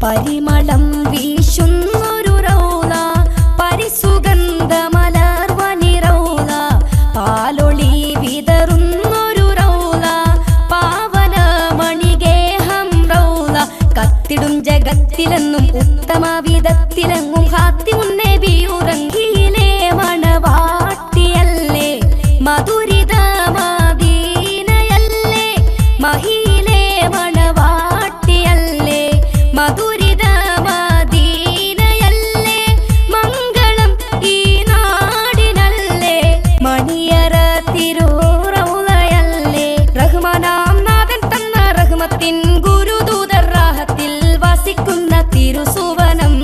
പരിമളം വീശുന്നൊരു റൗള പരിസുഗന്ധമലർവനി റൗള പാലൊളി വിതറുന്നൊരു റൗള പാവനമണിഗേഹം റൗള കത്തിടും ജഗത്തിലെന്നും ഉത്തമ വിധത്തിലെങ്ങും ഹാത്തിമുന്നബിയുറങ്ങിയിലെ മണവാട്ടിയല്ലേ മധുരിത മദീനയല്ലേ മഹിയിലെ മണവാട്ടിയല്ലേ മധുരിത മദീനയല്ലേ മംഗളം ഈ നാടിനല്ലേ മണിയറ തിരുറൗളയല്ലേ റഹ്മാനാം നാഥൻ തന്ന റഹ്മത്തിൻ ഗുരുദൂതർ റാഹത്തിൽ വസിക്കുന്ന തിരുസുവനം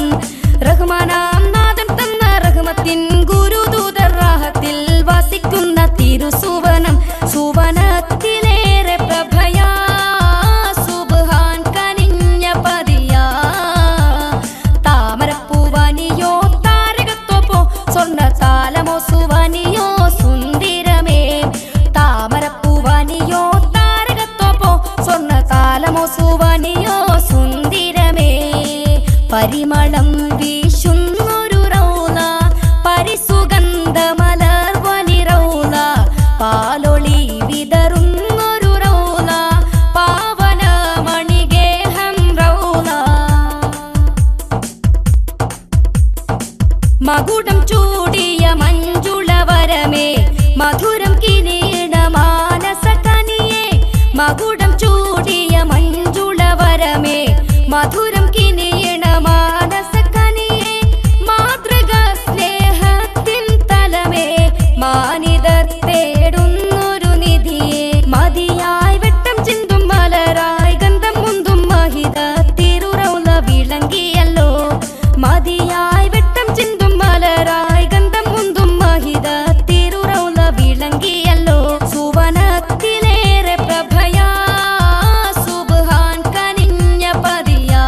റഹ്മാനാം നാഥൻ തന്ന റഹ്മത്തിൻ ഗുരുദൂതർ റാഹത്തിൽ വസിക്കുന്ന തിരുസുവനം സുവനത്തിലേറെ പ്രഭയാ സുബ്ഹാൻ കനിഞ്ഞ പതിയാ താമരപ്പൂവനിയോ താരകത്തോപ്പോ സ്വർണ്ണ താലമോ സുവനിയോ സുന്ദരമേ താമരപ്പൂവനിയോ താരകത്തോപ്പോ സ്വർണ്ണ താലമോ സുവനിയോ സുന്ദരമേ പരിമളം വീശുന്നൊരു റൗള പരിസുഗന്ധമലർവനി റൗള പാലൊളി വിതറുന്നൊരു റൗള പാവനമണിഗേഹം റൗള മകുടം ചൂടിയ മഞ്ജുളവരമേ മധുരം കിനീണ മാനസകനിയേ മകുടം ചൂടിയ മഞ്ജുളവരമേ മധുരം കിനീണ മാനസകനിയേ മാതൃക സ്നേഹത്തിൻ തലമേ മാനിതർ തേടുന്നൊരു നിധിയെ മതിയായി വെട്ടം ചിന്തും മലരായി ഗന്ധം മുന്തും മഹിത തിരുറൗള വിളങ്ങിയല്ലോ മതിയായി വെട്ടം ചിന്തും മലരായി ഗന്ധം മുന്തും മഹിത തിരുറൗള വിളങ്ങിയല്ലോ സുവനത്തിലേറെ പ്രഭയാ സുബ്ഹാൻ കനിഞ്ഞ പതിയാ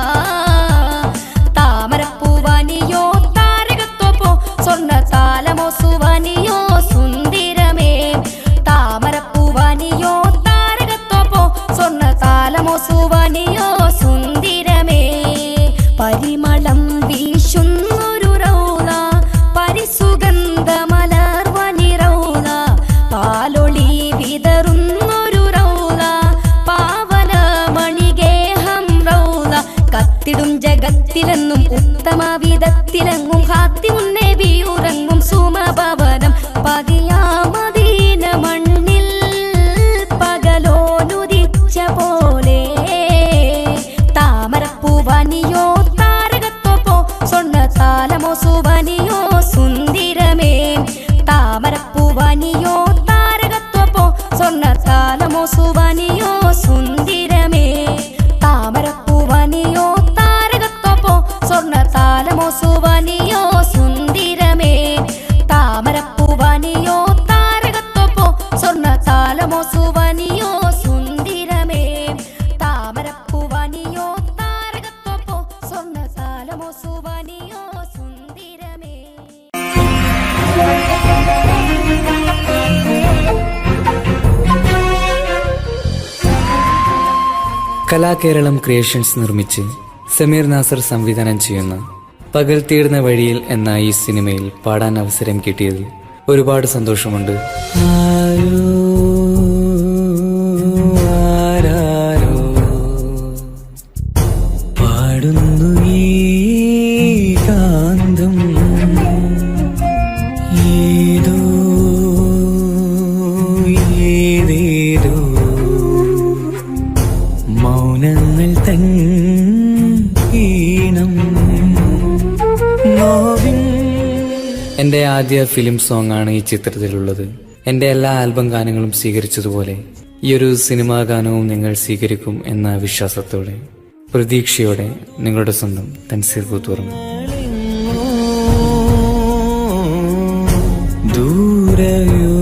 താമരപ്പൂവനിയോ താരകത്തോപ്പോ സ്വർണ്ണ താലമോ സുവനിയോ സുന്ദരമേ താമരപ്പൂവനിയോ താരകത്തോപ്പോ സ്വർണ്ണ താലമോ സുവനിയോ സുന്ദരമേ പരിമളം വീശുന്നൊരു റൗള പരിസുഗന്ധമലർവനി റൗള പാലൊളി വിതറുന്നൊരു റൗള പാവനമണിഗേഹം റൗള കത്തിടും ജഗത്തിലെന്നും ഉത്തമ വിധത്തിലെങ്ങും ഹാത്തിമുന്നബിയുറങ്ങും സുമഭവനം പതിയാ മദീന മണ്ണിൽ പകലോനുദിച്ച പോലെ താമരപ്പൂവനിയോ താരകത്തോപ്പോ സ്വർണ്ണ താലമോ സുവനിയോ സുന്ദരമേ താമരപ്പൂവനിയോ താരകത്തോപ്പോ സ്വർണ്ണ താലമോ സുവനിയോ സുന്ദരമേ താമരപ്പൂവനിയോ താരകത്തോപ്പോ സ്വർണ്ണ താലമോ സുവനിയോ സുന്ദരമേ താമരപ്പൂവനിയോ താരകത്തോപ്പോ സ്വർണ്ണ താലമോ സുവനിയോ സുന്ദരമേ താമരപ്പൂവനിയോ താരകത്തോപ്പോ സ്വർണ്ണ താലമോ സുവനിയോ സുന്ദരമേ കലാകേരളം ക്രിയേഷൻസ് നിർമ്മിച്ച് സമീർ നാസർ സംവിധാനം ചെയ്യുന്ന പകൽ തീർന്ന വഴിയിൽ എന്ന ഈ സിനിമയിൽ പാടാൻ അവസരം കിട്ടിയതിൽ ഒരുപാട് സന്തോഷമുണ്ട്. ആരാരോ പാടുന്നു ഈ കാന്തം ഏതോ ഏതേതോ മൗനങ്ങൾ തൻ ഈണം നോവിൻ. എൻ്റെ ആദ്യ ഫിലിം സോങ് ആണ് ഈ ചിത്രത്തിലുള്ളത്. എൻ്റെ എല്ലാ ആൽബം ഗാനങ്ങളും സ്വീകരിച്ചതുപോലെ ഈ ഒരു സിനിമാ ഗാനവും നിങ്ങൾ സ്വീകരിക്കും എന്ന വിശ്വാസത്തോടെ പ്രതീക്ഷയോടെ നിങ്ങളുടെ സ്വന്തം തൻസീർ കൂത്തുറങ്ങും. ദൂരയോ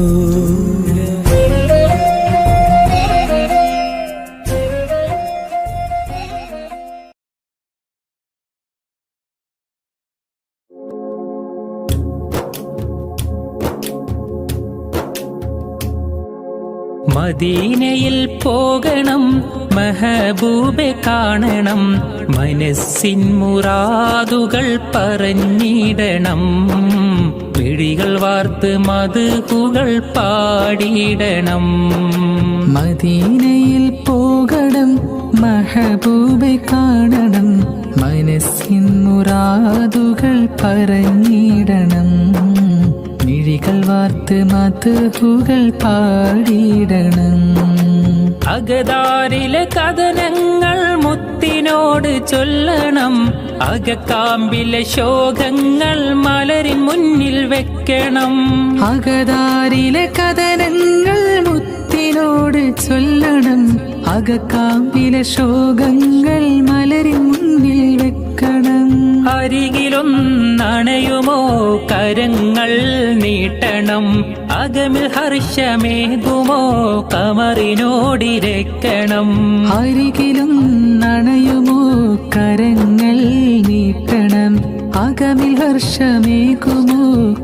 മദീനയിൽ പോകണം, മെഹബൂബെ കാണണം, മനസ്സിൻ മുറാദുകൾ പറഞ്ഞിടണം, മിഴികൾ വാർത്ത് മദ്ഹുകൾ പാടിയിടണം. മദീനയിൽ പോകണം, മെഹബൂബെ കാണണം, മനസ്സിൻ മുറാദുകൾ പറഞ്ഞിടണം, മിഴികൾ വാർത്ത് മദ്ഹുകൾ പാടിയിടണം. അകതാരിലെ കഥനങ്ങൾ മുത്തിനോട് ചൊല്ലണം, അകക്കാമ്പിലെ ശോകങ്ങൾ മലരിൻ മുന്നിൽ വെക്കണം. അകതാരിലെ കഥനങ്ങൾ മുത്തിനോട് ചൊല്ലണം, അകക്കാമ്പിലെ ശോകങ്ങൾ മലരിൻ മുന്നിൽ വെക്കണം. അരികിലൊന്നണയുമോ കരങ്ങൾ നീട്ടണം, അകമിൽ ഹർഷമേകുമോ കമറിനോടിരക്കണം. അരികിലും നണയുമോ കരങ്ങൾ നീട്ടണം, അകമിൽ ഹർഷമേകുമോ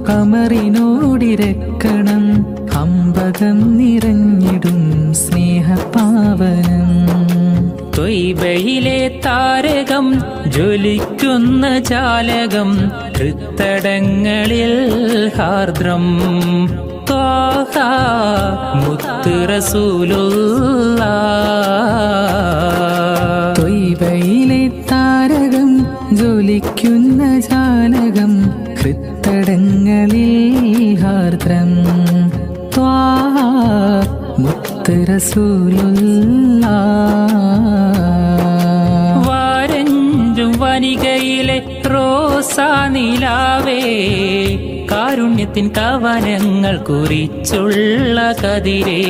കമറിനോടിരക്കണം. അമ്പകം നിറഞ്ഞിടും സ്നേഹപാവനം, ത്വയ്ബയിലെ താരകം ജ്വലിക്കുന്ന ജാലകം, ഹൃത്തടങ്ങളിൽ ഹാർദ്രം ത്വാഹ മുത്ത് റസൂലുള്ളാഹ്. ത്വയ്ബയിലെ താരകം ജ്വലിക്കുന്ന ജാലകം, ഹൃത്തടങ്ങളിൽ ഹാർദ്രം ത്വാഹ മുത്ത് റസൂലുള്ളാഹ്. വാരഞ്ചും വനികയിലെ റോസാ നിലാവേ, കാരുണ്യത്തിൻ കവനങ്ങൾ കുറിച്ചുള്ള കതിരേ.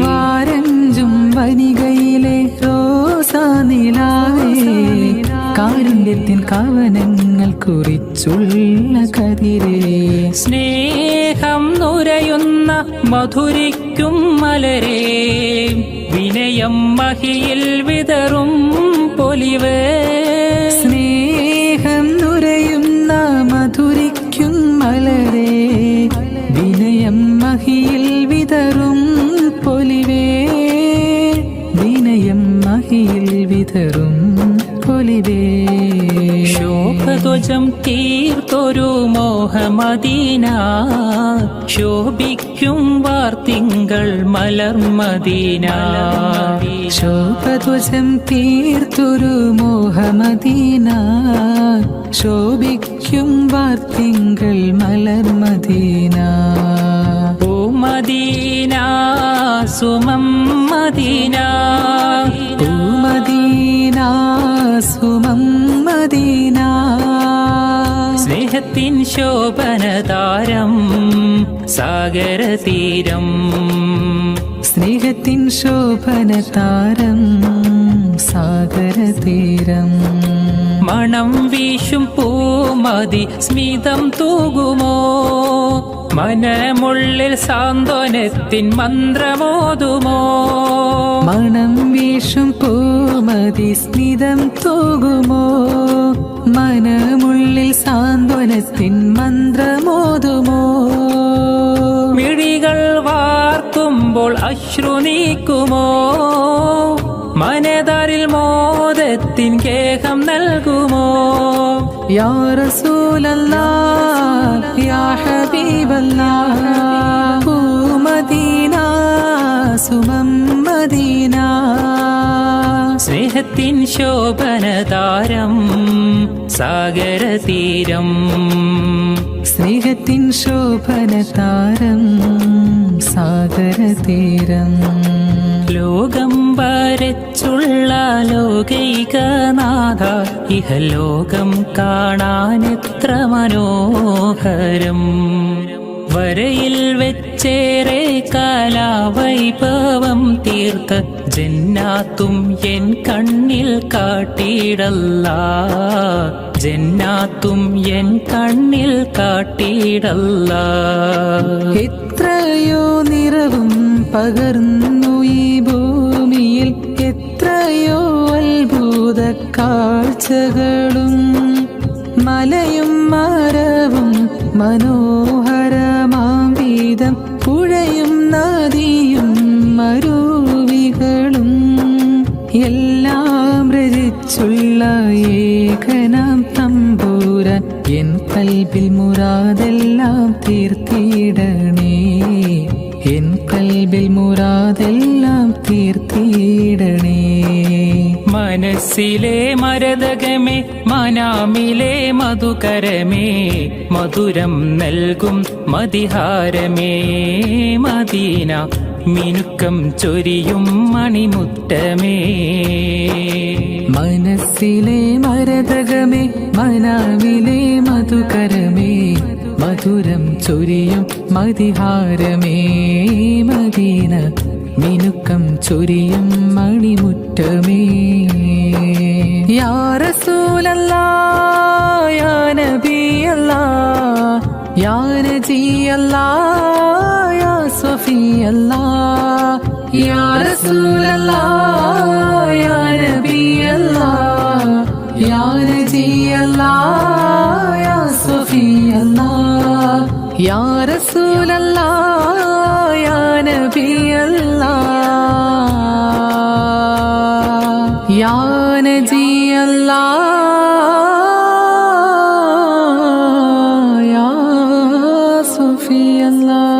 വാരഞ്ചും വനികയിലെ റോസാ നിലാവേ, കാരുണ്യത്തിൻ കവനങ്ങൾ കുറിച്ചുള്ള കതിരേ. സ്നേഹം നുരയുന്ന മധുരിക്കും മലരേ, വിനയം മഹിയിൽ വിതറും പൊലിവേ. സ്നേഹം നുരയുന്ന മധുരിക്കും മലരേ, വിനയം മഹിയിൽ വിതറും പൊലിവേ. വിനയം മഹിയിൽ വിതറും പൊലിവേ. ശോഭധ്വജം തീർത്തൊരു മോഹമദീന, ശോഭിക്കും വാർത്തിങ്കൾ മലർമദീന. ശോഭധ്വജം തീർത്തൊരു മോഹമദീന, ശോഭിക്കും വാർത്തിങ്കൾ മലർമദീന. ഓ മദീന സുമം മദീന, ഓ മദീന സുമം മദീന. സ്നേഹത്തിൻ ശോഭനതാരം സാഗരതീരം, സ്നേഹത്തിൻ ശോഭനതാരം സാഗരതീരം. മണം വീശും പൂമതി സ്മിതം തൂകുമോ, മനമുള്ളിൽ സാന്ത്വനത്തിൻ മന്ത്രമോതുമോ. മണം വീശും പൂമതി സ്മിതം തൂകുമോ, മനമുള്ളിൽ സാന്ത്വനത്തിൻ മന്ത്രമോതുമോ. മിഴികൾ വാർക്കുമ്പോൾ അശ്രു നീക്കുമോ, മനതാരിൽ മോദത്തിൻ കേഹം നൽകുമോ. യാ റസൂലല്ലാഹ് യാ ഹബീബല്ലാഹ്, ഓ മദീന സുമം മദീന. സ്നേഹത്തിൻ ശോഭനതാരം സാഗരതീരം, സ്നേഹത്തിൻ ശോഭനതാരം സാഗരതീരം. ലോകം വരച്ചുള്ള ലോകൈകനാഥ, ഇഹലോകം കാണാനെത്ര മനോഹരം. വരയിൽ വെച്ചേറെ കലാവൈഭവം തീർത്ത ജന്നാത്തും എൻ കണ്ണിൽ കാട്ടിയിടല്ലാ, ജന്നാത്തും എൻ കണ്ണിൽ കാട്ടിയിടല്ലാ. എത്രയോ നിറവും പകർന്നു ഈ ഭൂമിയിൽ, എത്രയോ അത്ഭുത കാഴ്ചകളും. മലയും മരവും മനോഹരമാം വീതം, പുഴയും നദിയും മരുവികളും എല്ലാം രചിച്ചുള്ള ഏകനാം തമ്പൂരാൻ എൻ കൽബിൽ മുറാദെല്ലാം തീർത്തിടണേ, എൻ കൽബിൽ മുറാദെല്ലാം തീർത്തിടണേ. മനസ്സിലെ മരതകമേ മനാമിലെ മധുകരമേ മധുരം നൽകും മതിഹാരമേ മദീന മിനുക്കം ചൊരിയും മണിമുറ്റമേ. മനസ്സിലെ മരതകമേ മനാവിലെ മധുകരമേ മധുരം ചൊരിയും മതിഹാരമേ മദീന മിനുക്കം ചൊരിയും മണിമുറ്റമേ. യാ റസൂലല്ലാഹ് യാ നബിയല്ലാഹ് യാ നജിയല്ലാഹ് യാ സഫിയല്ലാഹ് യാ റസൂലല്ലാഹ് യാ നബിയല്ലാഹ് യാ നജിയല്ലാഹ് യാ സഫിയല്ലാഹ് യാ റസൂലല്ലാഹ് യാ നബിയല്ലാഹ് യാ നജിയല്ലാഹ് യാ സഫിയല്ലാഹ്.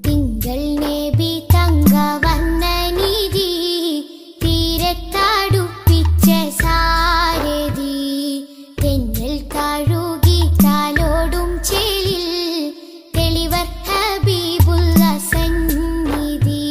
തിങ്കൾ നബി തങ്കവർണ്ണ നിധി തീരത്തടുപ്പിച്ച സാരഥി തെന്നൽ തഴുകി താലോടും ചേലിൽ തെളിവർ ഹബീബുള്ള സന്നിധി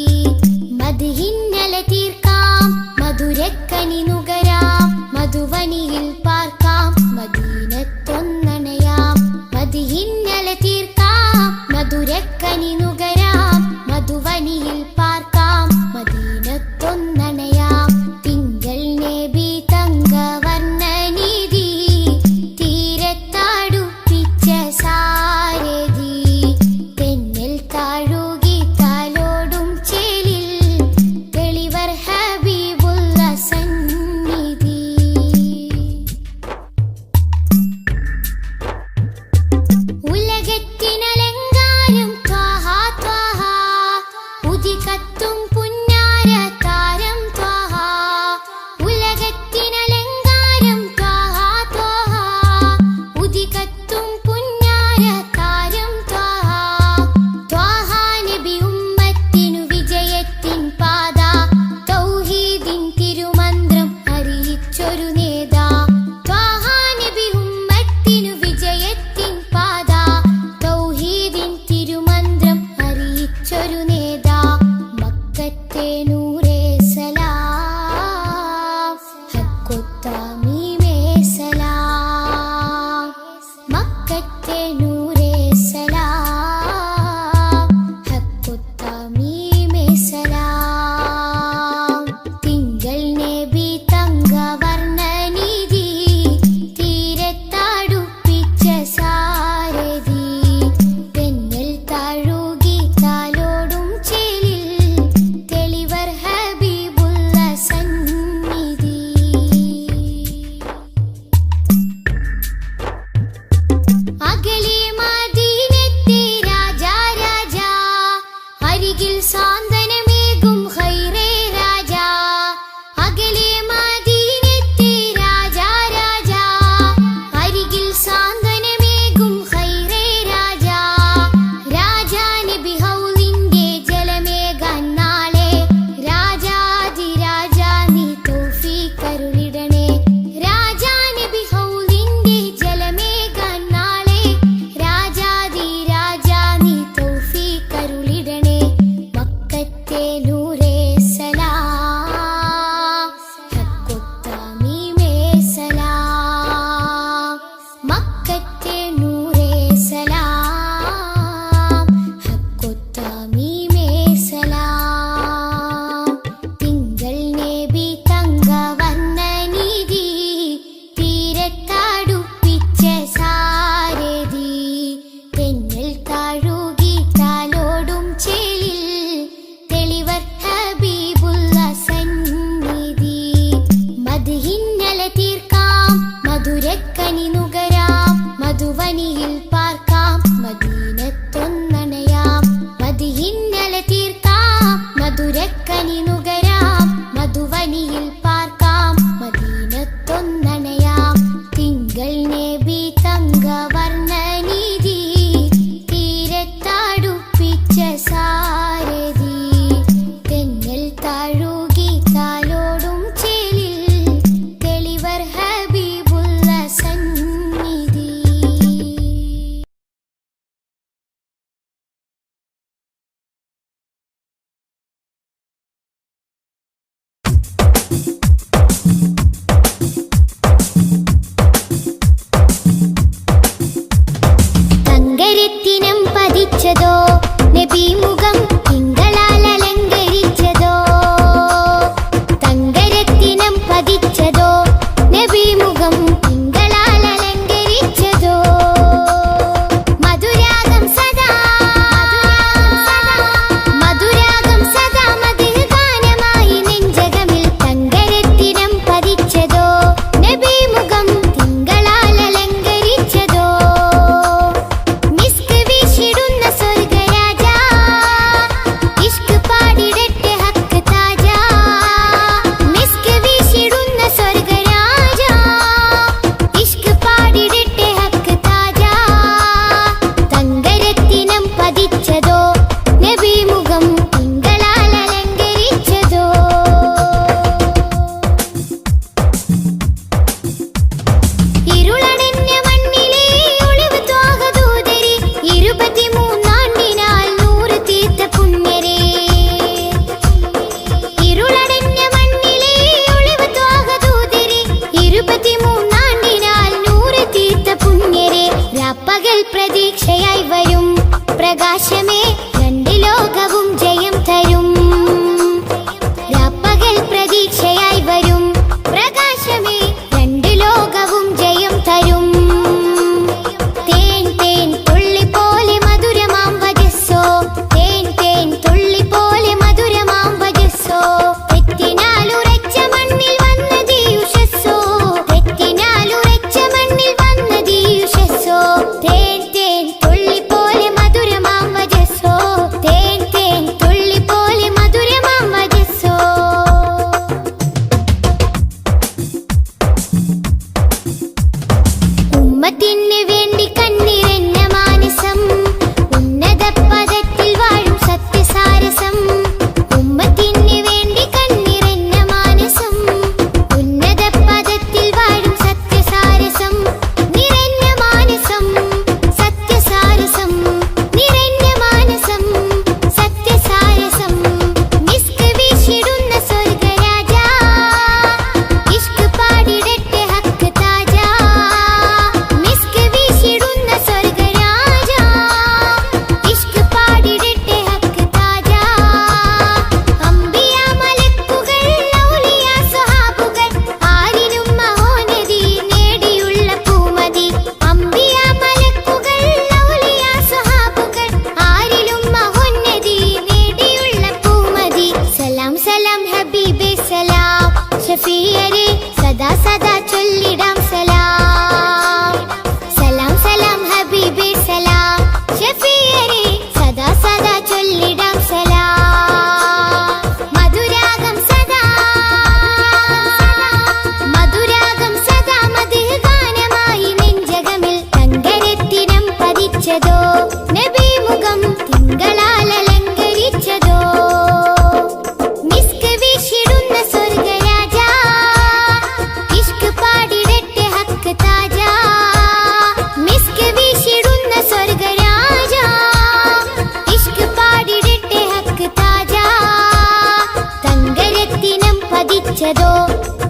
ഉദിച്ചതോ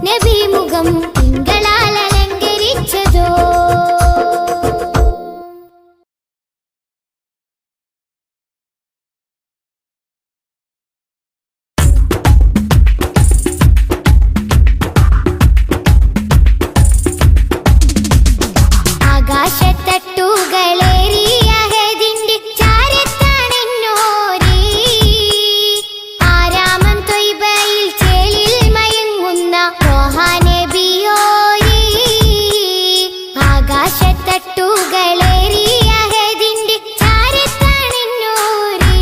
നബി മുഖം തിങ്കളാൽ അലങ്കരിച്ചതോ. ആകാശത്തട്ടുകളേറിയ ഹദിന്റെ ചാരത്താണെന്നോരേ ആരാമം ത്വയ്ബയിൽ ചേലിൽ മയങ്ങുന്ന ത്വാഹ നബിയോരേ. ആകാശത്തട്ടുകളേറിയ ഹദിന്റെ ചാരത്താണെന്നോരേ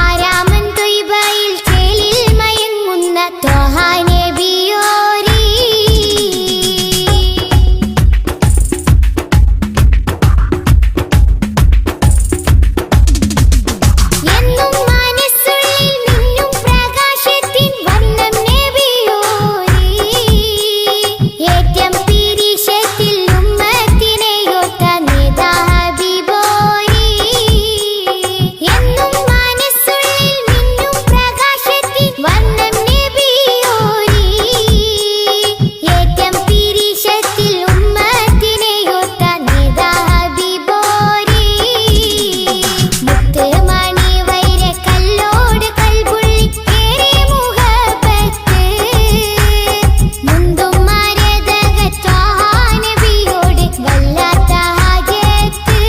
ആരാമം ത്വയ്ബയിൽ ചേലിൽ മയങ്ങുന്ന ത്വാഹ നബിയോരേ. എന്നും മനസ്സുള്ളിൽ മിന്നും പ്രകാശത്തിൻ വർണ്ണം നബിയോരേ. ഏറ്റം പിരിശത്തിൽ ഉമ്മത്തിനെയോർത്ത നേതാ ഹബീബോരേ. എന്നും മനസ്സുള്ളിൽ മിന്നും പ്രകാശത്തിൻ വർണ്ണം നബിയോരേ. ഏറ്റം പിരിശത്തിൽ ഉമ്മത്തിനെയോർത്ത നേതാ ഹബീബോരേ. മുത്ത് മണി വൈര കല്ലോട് കൽബുള്ളി ഏറെ മുഹബത്ത് മുന്തും മരതക ത്വാഹ നബിയോട് വല്ലാത്ത ഹാജത്ത്.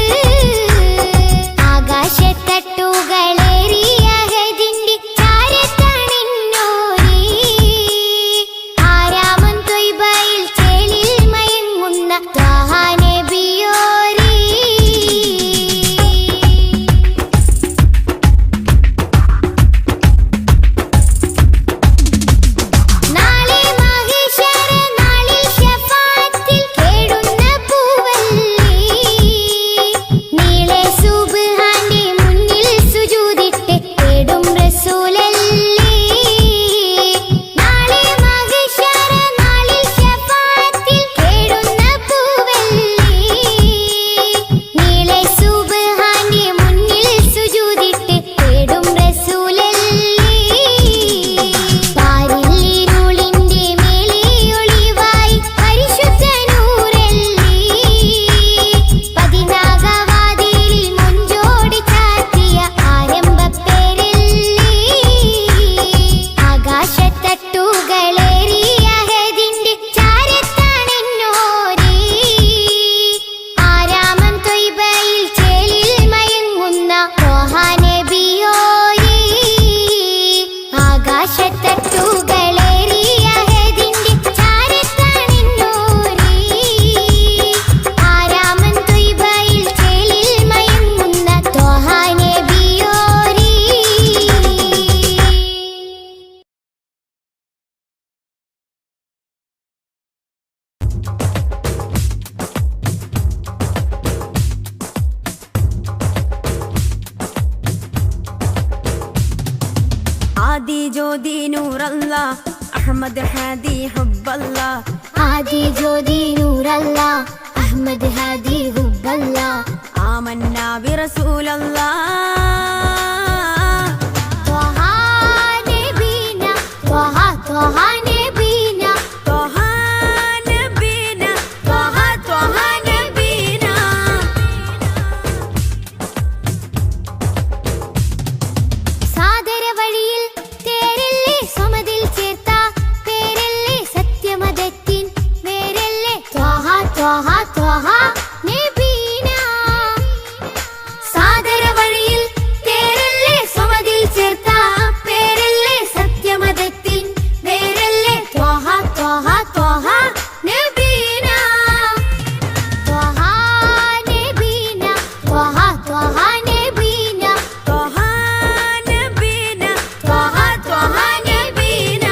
ആകാശത്തട്ടുകളേറിയ ഹദിന്റെ ചാരത്താണെന്നോരേ ആരാമം ത്വയ്ബയിൽ ചേലിൽ മയങ്ങുന്ന ത്വാഹ നബിയോരേ. നാളെ മഹ്ശറ നാളിൽ ശഫാഅത്തിൽ കേടുന്ന പൂവല്ലേ നീളെ സുബ്ഹാന്റെ മുന്നിൽ സുജൂദിട്ട് തേടും റസൂലല്ലേ. നാളെ മഹ്ശറ നാളിൽ ശഫാഅത്തിൽ കേടുന്ന പൂവല്ലേ നീളെ സുബ്ഹാന്റെ മുന്നിൽ സുജൂദിട്ട് തേടും റസൂലല്ലേ. പാരില്ലിരുളിന്റെ മേലെ ഒളിവായി പരിശുദ്ധ നൂറല്ലേ. പതിനാഗവാതിലിൽ മുഞ്ചോടി ചാർത്തിയ ആരംഭപ്പേരല്ലേ. ആകാശത്തട്ടുകളേറിയ ഹദിന്റെ ചാരത്താണെന്നോരേ ആരാമം ത്വയ്ബയിൽ ചേലിൽ മയങ്ങുന്ന ത്വാഹ നബിയോരേ. ആകാശത്തട്ടുകളേറിയ ഹദിന്റെ ചാരത്താണെന്നോരേ ആരാമം ത്വയ്ബയിൽ ചേലിൽ മയങ്ങുന്ന ത്വാഹ നബിയോരേ. ആദി ജ്യോതി നൂറല്ല അഹമ്മദ് ഹാദി ഹുബ്ബല്ല. ആദി ജ്യോതി നൂറല്ല അഹ്മദ് ഹാദി ഹുബ്ബല്ല. ആമന്നാ ബിറസൂലല്ലാ ത്വാഹ നബീന ത്വാഹ ത്വാഹ നബീന ത്വഹ നബീന ത്വഹ ത്വഹ നബീന. സാദര വഴിയിൽ തേരല്ലേ സമതിൽ ചേർത്ത പേരല്ലേ സത്യമതത്തിൻ വേരല്ലേ ത്വാഹ ത്വാഹ ത്വാഹ നബീന. സാദര വഴിയിൽ തേരല്ലേ സമതിൽ ചേർത്ത പേരല്ലേ സത്യമതത്തിൻ വേരല്ലേ ത്വാഹ ത്വാഹ ത്വാഹ നബീന. ത്വാഹ നബീന ത്വാഹ ത്വാഹ നബീന ത്വഹ നബീന ത്വഹ ത്വഹ നബീന.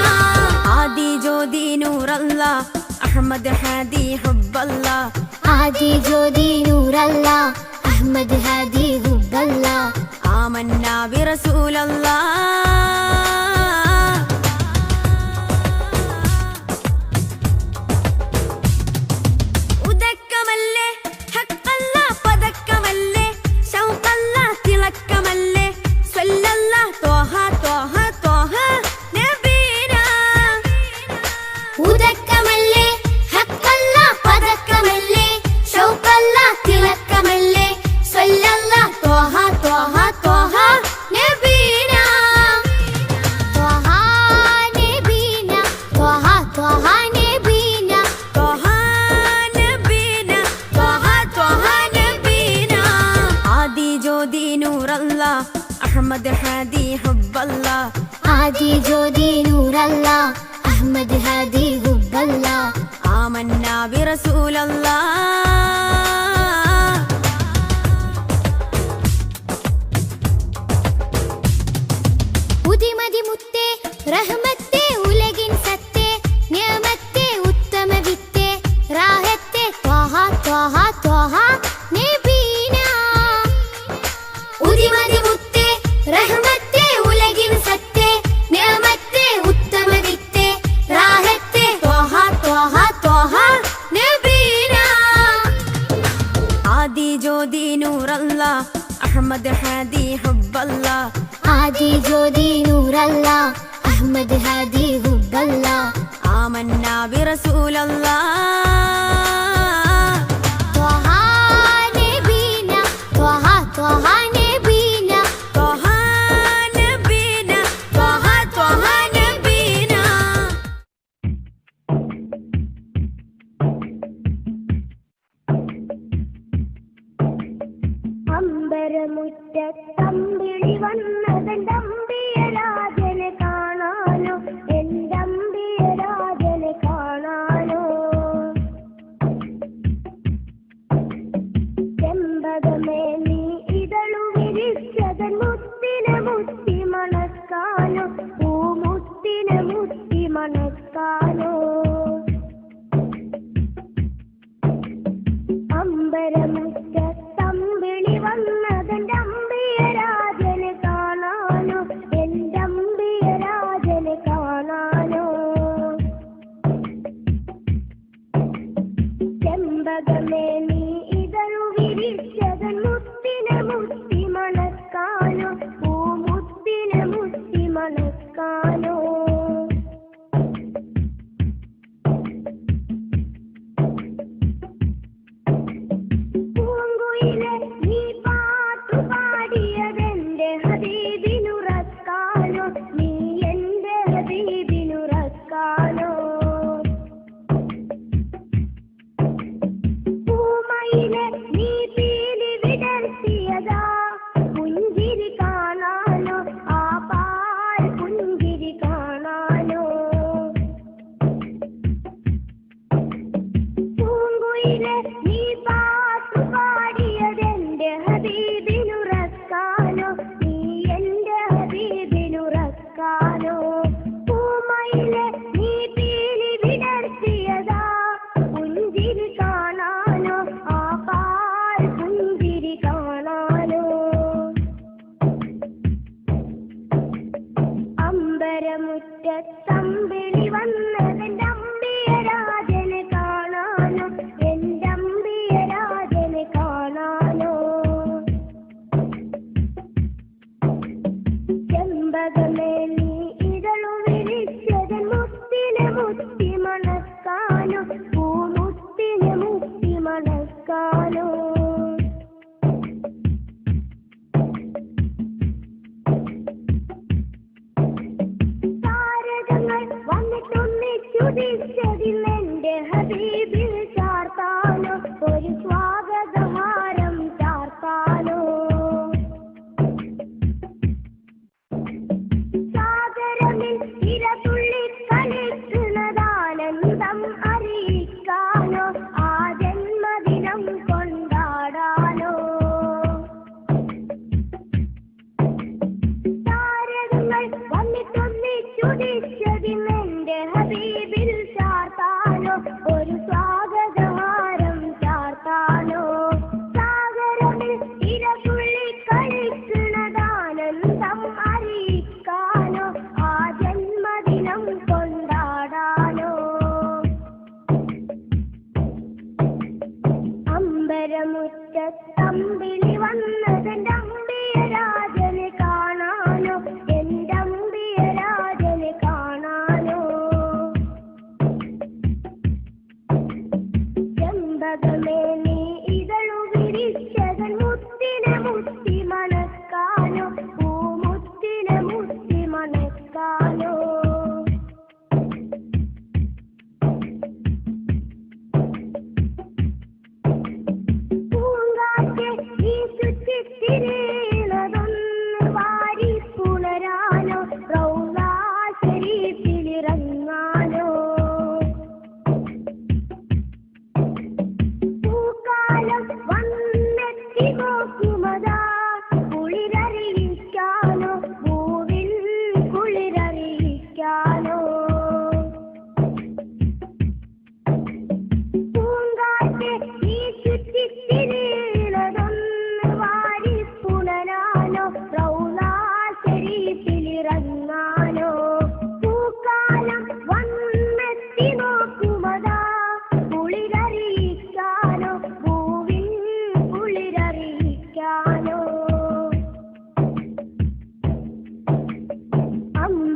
ആദി ജ്യോതി നൂറല്ല അഹമ്മദ് ഹാദി ഹുബ്ബല്ല. ആദി ജ്യോതി നൂറല്ല അഹ്മദ് ഹാദി ഹുബ്ബല്ല. ആമന്നാ ബിറസൂലല്ലാ ഉദക്കമല്ലേ ഹഖല്ല പദക്കമല്ലേ ശൗഖല്ല തിളക്കമല്ലേ സ്വല്ലല്ലാ ത്വഹ ത്വഹ ത്വഹ നബീന. ആദി ജ്യോതി നൂറല്ല അഹ്മദ് ഹാദി ഹുബ്ബല്ല آمنا برسول الله ഉദിമതി മുത്തേ റഹ്മത്തേ ഉലകിൻ സത്തേ നിയമത്തേ ഉത്തമ വിത്തേ റാഹത്തേ ത്വഹ ത്വഹ ത്വഹ നബീന ഉദിമതി മുത്തേ റഹ്മത്തേ ഉലകിൻ സത്തേ നിയമത്തേ ഉത്തമ വിത്തേ റാഹത്തേ ത്വഹ ത്വഹ ത്വഹ നബീന ആദി ജ്യോതി നൂറല്ല അഹ്മദ് ഹാദി ഹുബ്ബല്ല ആദി ജ്യോതി നൂറല്ല അഹ്മദ് ഹാദി ഹുബ്ബല്ല آمنا برسول الله ത്വഹ നബീന ത്വഹ ത്വഹ നബീന طه نبينا طه طه نبينا അമ്പരമുറ്റത്തമ്പിളി വന്നതെന്തമ്പിയരാജനെ കാണാനോ എന്തമ്പിയരാജനെ കാണാനോ ചെമ്പകമേ നീ ഇതളു വിരിച്ചതൻ മുത്തിനെ മുത്തി മണക്കാനോ പൂമുത്തിനെ മുത്തി മണക്കാനോ അമ്പരമുറ്റത്തമ്പിളി വന്നതെന്റെ അമ്പിയരാജനെ കാണാനോ എന്റെ അമ്പിയരാജനെ കാണാനോ ചെമ്പകമേ നീ ഇതളു വിരിച്ചതൻ മുത്തിനെ മുത്തി മണക്കാനോ പൂമുത്തിനെ മുത്തി മണക്കാനോ പൂങ്കുയിലെ നീ പാട്ടു പാടിയതെന്റെ ഹബീബിനുറക്കാനോ നീ എന്റെ ഹബീബിനുറക്കാനോ പൂമയിലെ നീ പീലി വിടർത്തിയതാ പുഞ്ചിരി കാണാനോ ആ പാൽ പുഞ്ചിരി കാണാനോ പൂങ്കുയിലെ നീ പാട്ടു പാടിയതെന്റെ ഹബീബിനുറക്കാനോ നീ എന്റെ ഹബീബിനുറക്കാനോ പൂമയിലെ നീ പീലി വിടർത്തിയതാ പുഞ്ചിരി കാണാനോ ആ പാൽ പുഞ്ചിരി കാണാനോ അമ്പരമുറ്റത്തമ്പിളി വന്നതെന്റെ അമ്പിയരാജനെ കാണാനോ എന്റെ അമ്പിയരാജനെ കാണാനോ ചെമ്പകമേ നീ ഇതളു വിരിച്ചതൻ മുത്തിനെ മുത്തി മണക്കാനോ പൂമുത്തിനെ മുത്തി മണക്കാനോ താരകങ്ങൾ വന്നിട്ടൊന്നിച്ചുദിച്ചതിലെന്റെ ഹബീബിൽ ചാർത്താനോ ഒരു സ്വാഗതഹാരം ചാർത്താനോ സാഗരമിൽ ഇരതുള്ളി കളിക്കുന്നതാനന്ദം അറിയിക്കാനോ ആ ജന്മദിനം കൊണ്ടാടാനോ താരകങ്ങൾ വന്നിട്ടൊന്നിച്ചുദിച്ചതിലെന്റെ ഹബീബിൽ ചാർത്താനോ ഒരു സ്വാഗതഹാരം ചാർത്താനോ സാഗരമിൽ ഇരതുള്ളി കളിക്കുന്നതാനന്ദം അറിയിക്കാനോ ആ ജന്മദിനം കൊണ്ടാടാനോ അമ്പരമുറ്റത്തമ്പിളി വന്നതെന്റെ അമ്പിയരാജനെ കാണാനോ എന്റെ അമ്പിയരാജനെ കാണാനോ ചെമ്പകമേ നീ ഇതളു വിരിച്ചതൻ മുത്തിനെ മുത്തി മണക്കാനോ പൂമുത്തിനെ മുത്തി മണക്കാനോ പൂങ്കാറ്റെ നീ ചുറ്റിത്തിരിയണതൊന്ന് വാരി പുണരാനോ റൗള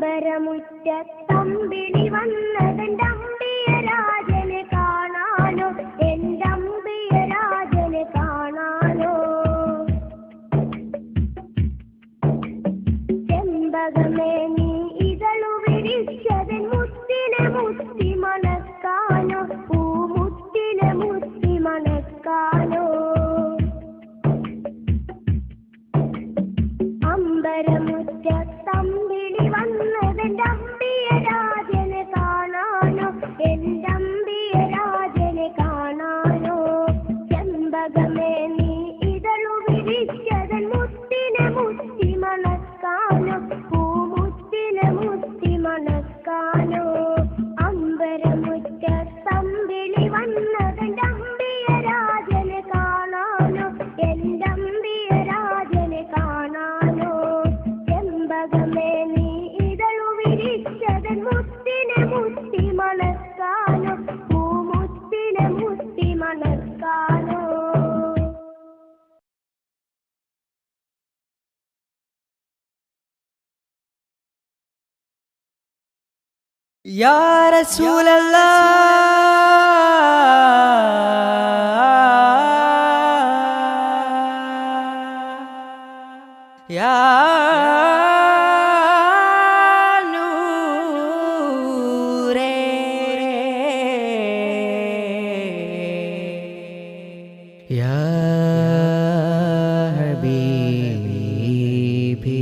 അമ്പരമുറ്റത്തമ്പിളി വന്നതെന്റെ അമ്പിയ രാജനെ കാണാനോ, എന്റെ അമ്പിയ രാജനെ കാണാനോ. ചെമ്പകമേ നീ ഇതളു വിരിച്ചതൻ മുത്തിനെ മുത്തി മണക്കാനോ, പൂമുത്തിനെ മുത്തി മണക്കാനോ. അമ്പരമുറ്റത്തമ്പിളി വന്നതെന്റെ അമ്പിയ രാജനെ കാണാനോ, എന്റെ അമ്പിയ രാജനെ കാണാനോ. ചെമ്പകമേ നീ ഇതളു വിരിച്ചതൻ മുത്തിനെ മുത്തി മണക്കാനോ, പൂമുത്തിനെ മുത്തി മണക്കാനോ. അമ്പരമുറ്റത്തമ്പിളി വന്നതെന്റെ അമ്പിയ രാജനെ കാണാനോ, എന്റെ അമ്പിയ രാജനെ കാണാനോ. ചെമ്പകമേ നീ ഇതളു വിരിച്ചതൻ മുത്തിനെ മുത്തി മണക്കാനോ, പൂമുത്തിനെ മുത്തി മണക്കാനോ. യാ റസൂലല്ലാഹ് യാ നൂറേ യാ ഹബീബി.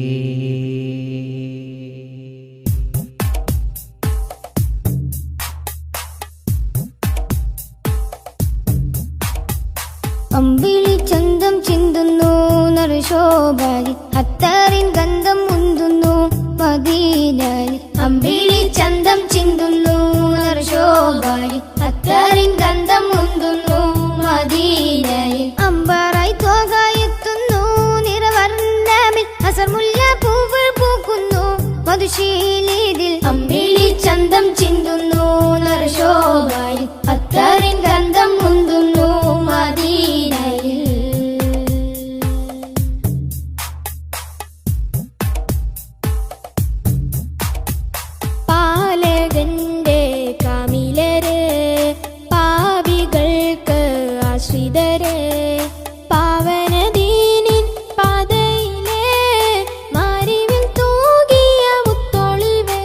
അമ്പിളി ചന്തം ചിന്തുന്നു നറുശോഭാരി, അത്താറിൻ ഗന്ധം മുന്തുന്നു മദീനയിൽ. അമ്പിളി ചന്തം ചിന്തുന്നു നറുശോഭാരി, അത്താറിൻ ഗന്ധം മുന്തുന്നു മദീനയിൽ. അമ്പാറായി തോകായെത്തുന്നു നിറവർണ്ണമിൽ, അസർമുല്ല പൂവ് പൂക്കുന്നു മധുശീലിതിൽ. അമ്പിളി ചന്തം ചിന്തുന്നു നറുശോഭാരി, അത്താറിൻ ഗന്ധം മുന്തുന്നു മദീനയിൽ. പാലകന്റെ കാമിലര്, പാപികൾക്ക് ആശ്രിതര്, പാവനദീനിൻ പാതയിലെ മാരിവിൽ തൂകിയ മുത്തൊളിവേ.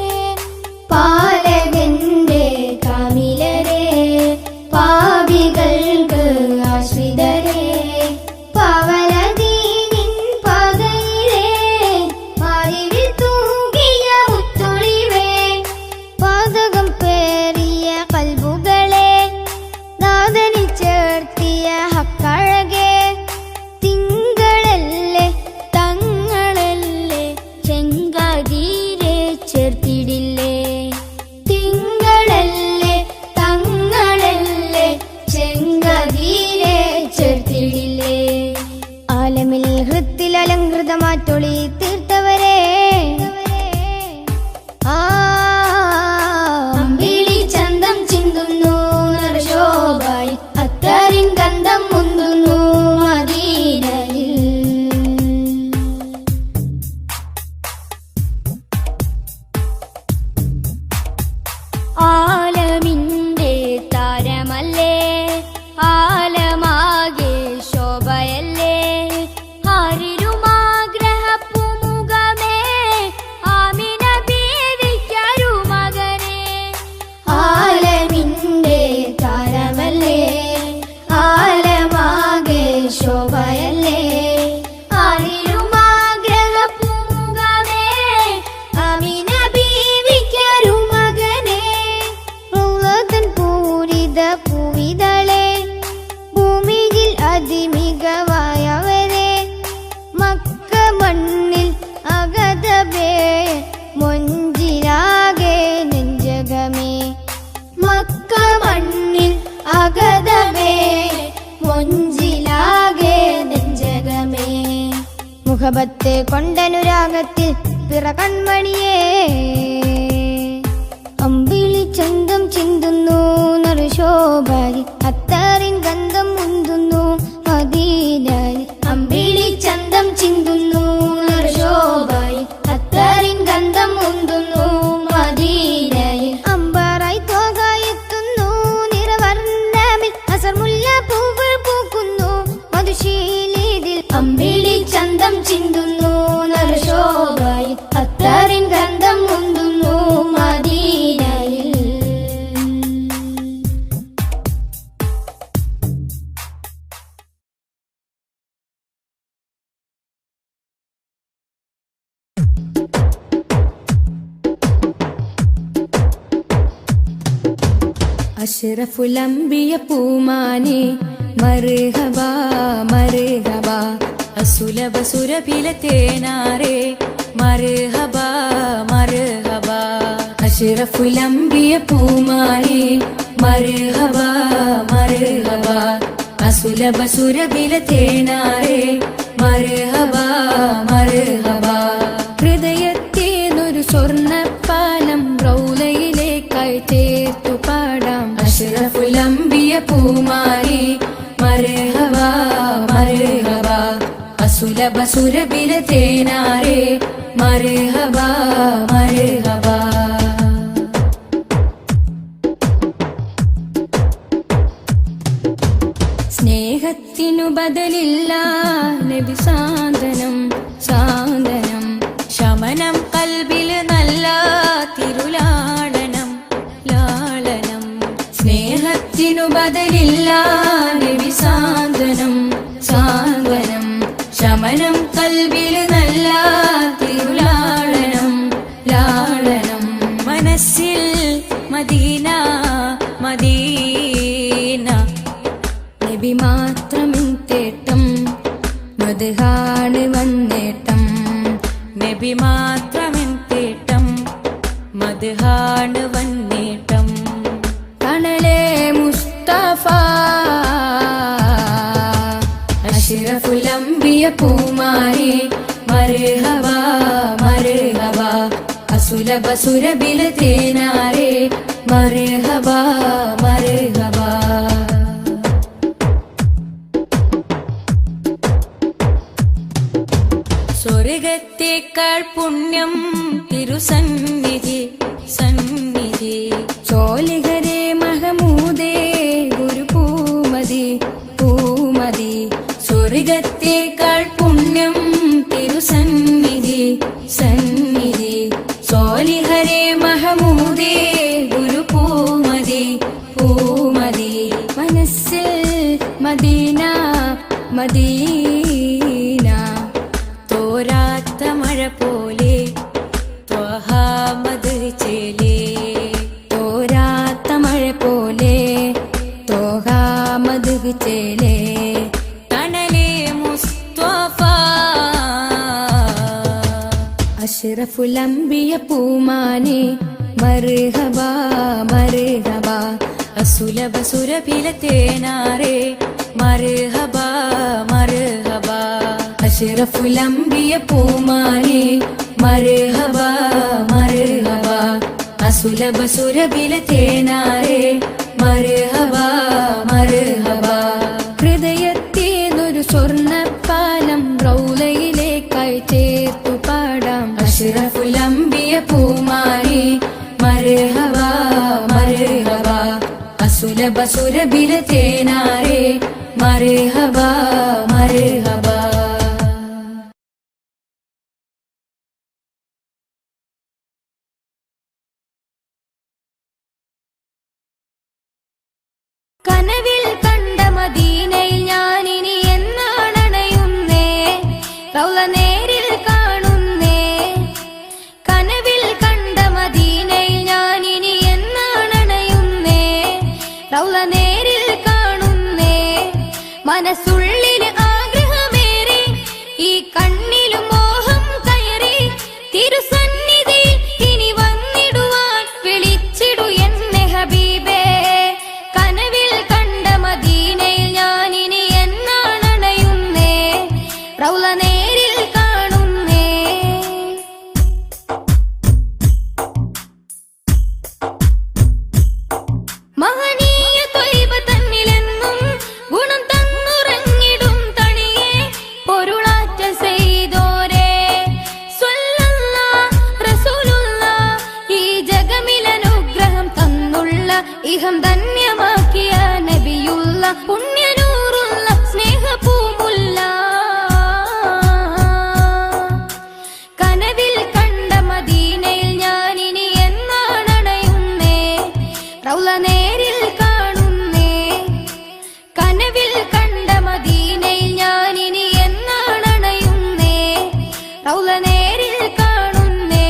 പാലകന്റെ കാമിലരെ, പാപികൾക്ക് ആശ്രിതരെ, പാവനദീനിൻ പാതയിലെ മാരിവിൽ തൂകിയ മുത്തൊളിവേ. പാതകം പേറിയ കൽബുകളെ നാദനിൽ ചേർത്തിയ ഹക്കഴകെ, തിങ്കളല്ലേ തങ്ങളല്ലേ ചെങ്കാതിരെ ചേർത്തിടില്ലേ. തിങ്കളല്ലേ തങ്ങളല്ലേ ചെങ്കാതിരെ ചേർത്തിടില്ലേ. ആലമിൽ ഹൃത്തിൽ അലങ്കൃതമാറ്റൊളി തീർത്തവരെ, അമ്പിളി ചന്തം ചിന്തുന്നു നറുശോഭായി, അത്താറിൻ ഗന്ധം മുന്തുന്നു മദീനയിൽ. ആലമിന്റെ താരമല്ലേ, ആലമാകെ ശോഭയല്ലേ, ആരിരുമാഗ്രഹപ്പുമുഖമേ, ആമിന ബീവിക്കൊരു മകനെ. ആലമിന്റെ താരമല്ലേ, ആലമാകെ ശോഭയല്ലേ, ആരിരുമാഗ്രഹപ്പുമുഖമേ, ആമിന ബീവിക്കൊരു മകനെ. റൗളതൻ പൂരിത പൂവിതളെ, ഭൂമിയിൽ അതിമികവായവരെ, മക്ക മണ്ണിൽ അഗതബേ മൊഞ്ചിലാകെ നെഞ്ചകമേ. മക്ക മണ്ണിൽ അഗതബേ മൊഞ്ചിലാകെ നെഞ്ചകമേ. മുഖബത്ത് കൊണ്ടനുരാഗത്തിൽ പിറ കൺമണിയേ, അമ്പിളി ചന്തം ചിന്തുന്നു നറുശോഭാരി, അത്താറിൻ ഗന്ധം മുന്തുന്നു മദീനയിൽ. അമ്പിളി ചന്തം ചിന്തുന്നു നറുശോഭാരി, അത്താറിൻ ഗന്ധം മുന്തുന്നു അഷ്റഫുലംബിയ പൂമാനെ മർഹബ മർഹബ അസുലഭ സുരഭില തേനാരെ മർഹബ മർഹബ അഷ്റഫുലംബിയ പൂമാനെ മർഹബ മർഹബ അസുലഭ സുരഭില തേനാരെ മർഹബ മർഹബ ഹൃദയത്തേനൊരു സ്വർണ്ണപ്പാലം റൗലയിലേക്കായി ചേർത്തു പാടാം അഷ്റഫുലംബിയ പൂമാനെ മർഹബ മർഹബ അസുലഭ സുരഭില തേനാരെ മർഹബ മർഹബ സ്നേഹത്തിനു ബദലില്ല നബി സാന്ത്വനം സാന്ത്വനം ശമനം കൽബില് നല്ല തിരുലാളനം ലാളനം സ്നേഹത്തിനു ബദലില്ല നബി സാന്ത്വനം സാന്ത്വനം ശമനം കൽബില് നല്ല തിരുലാളനം ലാളനം മനസ്സിൽ മദീന മദീന നബി മാത്രമിൻ തേട്ടം മദ്ഹാണ് വന്നേട്ടം നബി മാത്രമിൻ തേട്ടം മദ്ഹാണ് വന്നേട്ടം കണലേ മുസ്തഫ അഷ്റഫുലംബിയ പൂമാനെ മർഹബ മർഹബ അസുലഭ സുരഭില തേനാരെ മർഹബ മർഹബ സ്വർഗത്തേക്കാൾ പുണ്യം തിരുസന്നിധി സന്നിധി ചോലിഹരേ മഹമൂദേ ഗുരു പൂമതി പൂമതി സ്വർഗത്തേക്കാൾ പുണ്യം തിരുസന്നിധി സന്നിധി ചോലിഹരേ മഹമൂദേ ഗുരു പൂമതി പൂമതി മനസ്സിൽ മദീന മദീന തോരാത്ത മഴ പോലെ ത്വഹാമദ് ചേലേ തോരാത്ത മഴ പോലെ ത്വഹാമദ് ചേലേ തണലേ മുസ്തഫ അഷ്റഫുലംബിയ പൂമാനെ മർഹബ മർഹബ അസുലഭ സുരഭില തേനാരെ മർഹബ മർഹബ അഷ്റഫുലംബിയ പൂമാനെ മർഹബ മർഹബ അസുലഭ സുരഭില തേനാരെ മർഹബ മർഹബ ഹൃദയത്തേനൊരു സ്വർണ്ണപ്പാലം റൗലയിലേക്കായി ചേർത്തു പാടാം അഷ്റഫുലംബിയ പൂമാനെ മർഹബ മർഹബ അസുലഭ സുരഭില തേനാരെ മർഹബ മർഹബ കനവിൽ കണ്ട മദീനയിൽ ഞാനിനി എന്നാണണയുന്നേ റൗള നേരിൽ കാണുന്നേ കനവിൽ കണ്ട മദീനയിൽ ഞാനിനി എന്നാണണയുന്നേ റൗള നേരിൽ കാണുന്നേ മനസ്സുള്ളിൽ ആഗ്രഹമേറെ ഈ കണ്ണിലും മോഹം കയറി തിരുസന്നിധി ഇനി വന്നിടുവാൻ വിളിച്ചിടു എന്നെ ഹബീബേ കനവിൽ കണ്ട മദീനയിൽ ഞാനിനി എന്നാണണയുന്നേ റൗള നേരിൽ കാണുന്നേ മഹനീയ ത്വയ്ബ തന്നിലെന്നും ഗുണം തന്നുറങ്ങിടും തണിയേ പൊരുളാറ്റ ചെയ്തോരേ സ്വല്ലല്ലാഹ് റസൂലുള്ളാഹ് ഈ ജഗമിലനുഗ്രഹം തന്നുള്ള ഇഹം ധന്യമാക്കിയ നബിയുള്ള പുണ്യനൂറുള്ള സ്നേഹപൂമുല്ല കനവിൽ കണ്ട മദീനയിൽ ഞാനിനി എന്നാണണയുന്നേ റൗള നേരിൽ കാണുന്നേ കനവിൽ കണ്ട മദീനയിൽ ഞാനിനി എന്നാണണയുന്നേ റൗള നേരിൽ കാണുന്നേ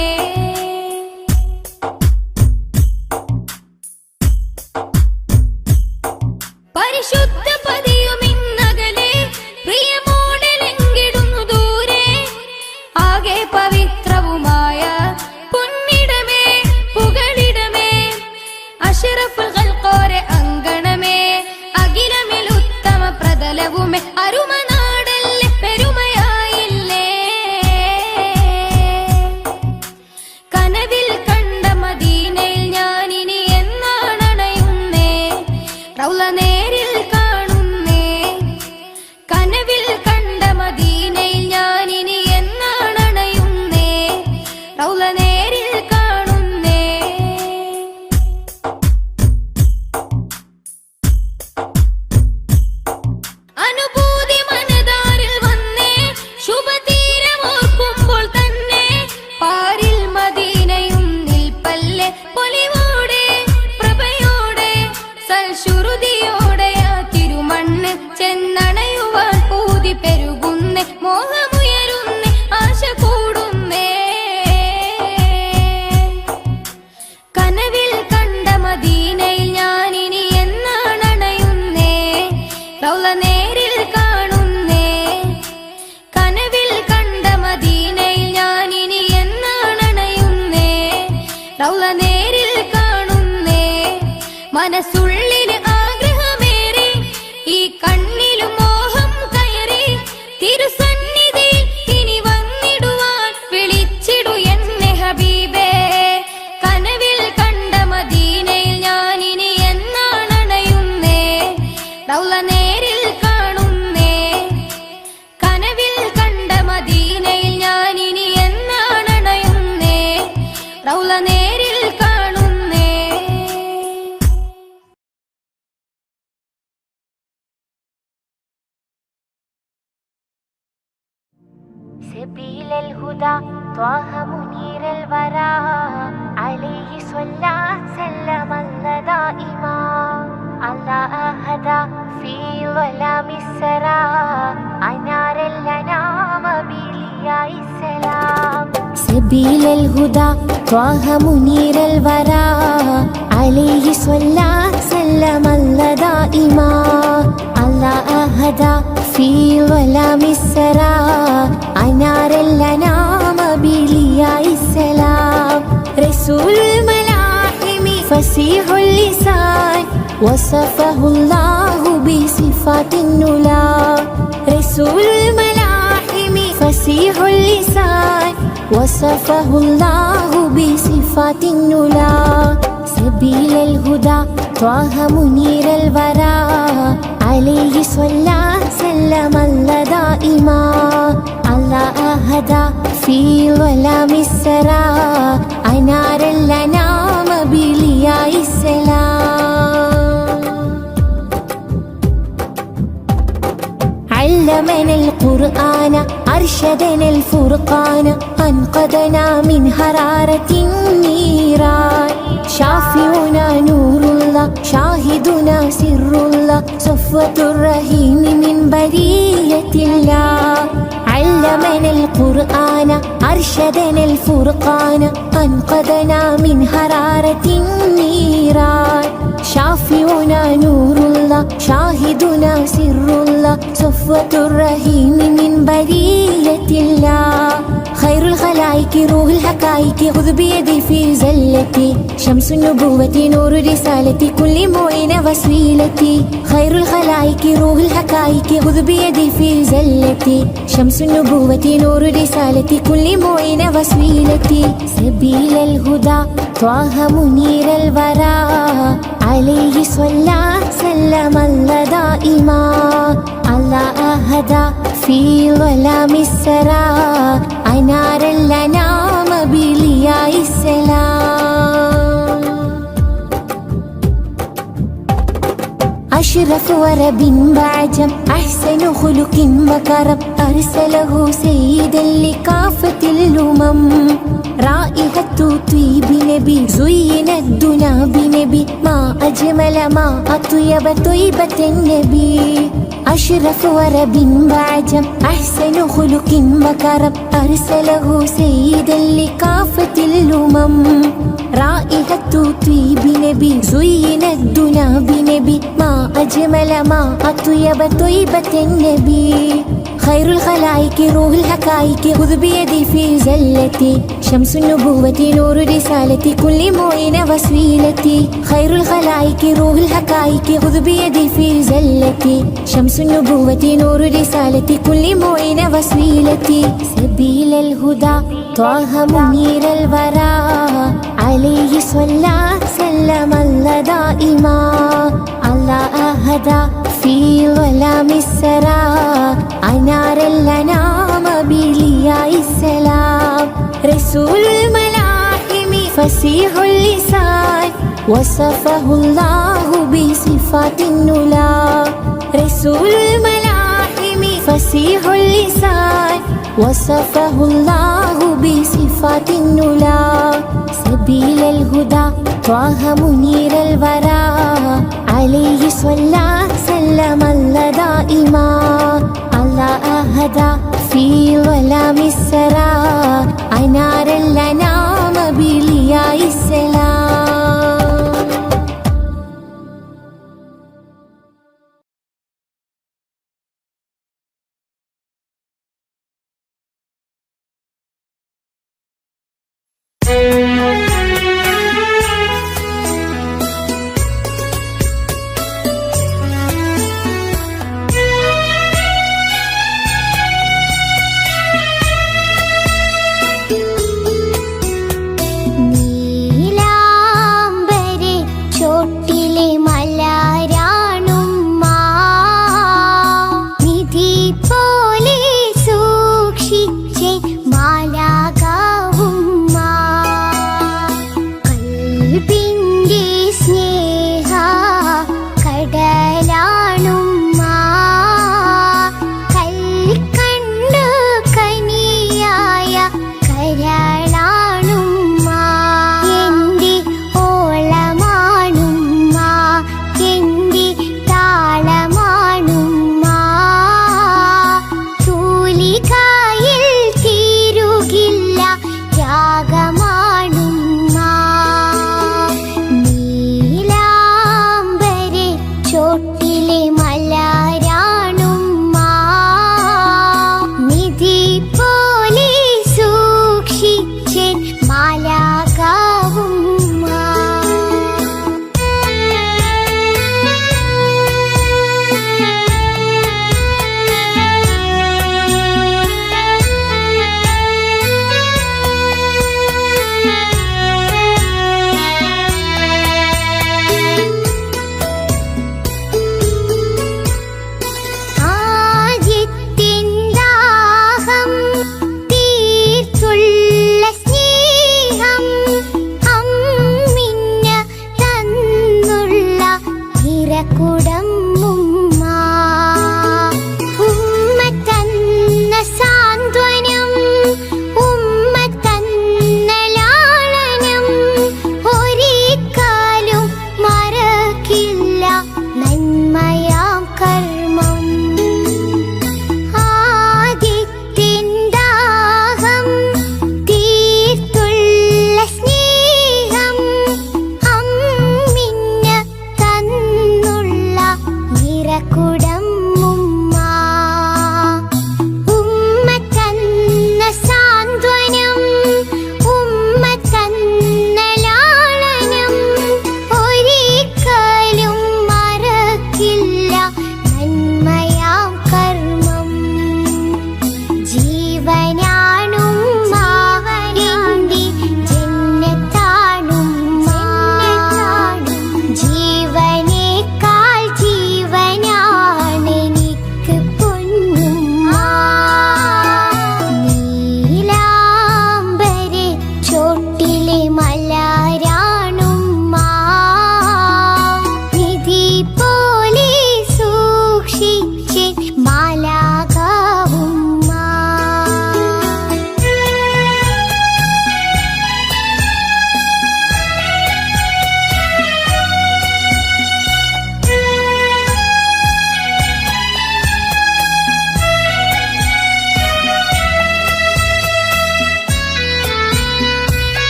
റൗള നേരിൽ കാണുന്നേ മനസ്സുള്ളിൽ ആഗ്രഹമേറി ഈ കണ്ണിലും മോഹം കയറി തിരുസന്നിധി ഇനി വന്നിടുവാൻ വിളിച്ചിടു എന്നെ ഹബീബേ കനവിൽ കണ്ട മദീനയിൽ ഞാൻ ഇനി എന്നാണണയുന്നേ റൗള നേരിൽ കാണുന്നേ കനവിൽ കണ്ട മദീനയിൽ ഞാൻ ഇനി എന്നാണണയുന്നേ റൗള നേരിൽ കാണുന്നേ سبيل الهدى طه منير الورى عليه صلى سلم الله دائما الله أهدى في ظلام السرى أنار الأنام بلياء السلام سبيل الهدى طه منير الورى عليه صلى سلم الله دائما الله أهدى في ظلام السرى أنار الأنام بلياء السلام رسول الملاحم فصيح اللسان وصفه الله بصفات النلا رسول الملاحم فصيح اللسان وصفه الله بصفات النلا سبيل الهدى طه منير الورى عليه صلى سلم الله دائما الله أهدى في ظلام السرى أنار الأنام بلياء السلام علمنا القرآن أرشدنا الفرقان أنقذنا من حرارة النيران شافعنا نور الله شاهدنا سر الله صفوة الرحيم من برية الله علمنا القرآن أرشدنا الفرقان أنقذنا من حرارة النيران شافعنا نور الله شاهدنا سر الله صفوة الرحيم من برية الله خير الخلائق روح الحقائق خذ بيدي في زلتي شمس النبوة نور رسالتي كل معين وسيلتي خير الخلائق روح الحقائق خذ بيدي في زلتي شمس النبوة نور رسالتي كل معين وسيلتي سبيل الهدى طه منير الورى عليه صلى سلم الله دائما الله أهدى في ظلام السرى أنار الأنام بلياء السلام أشرف ورب بعجم أحسن خلق وكرم أرسله سيدا لكافة الأمم رائحة طيب نبي زين الدنا بنبي ما أجمل ما أطيب طيبة النبي أشرف ورب بعجم أحسن خلق وكرم أرسله سيدا لكافة الأمم رائحة طيب نبي زين الدنا بنبي ما أجمل ما أطيب طيبة النبي خير الخلائق روح الحقائق خذ بيدي في زلتي شمس النبوة نور رسالتي كل معين وسيلتي خير الخلائق روح الحقائق خذ بيدي في زلتي شمس النبوة نور رسالتي كل معين وسيلتي سبيل الهدى طه منير الورى عليه صلى سلم الله دائما الله أهدى في ظلام السرى أنار الأنام بلياء السلام رسول الملاحم فصيح اللسان وصفه الله بصفات النلا رسول الملاحم فصيح اللسان وصفه الله بصفات النلا سبيل الهدى طه منير الورى عليه صلى سلم الله دائما الله أهدى في ظلام السرى أنار الأنام بلياء السلام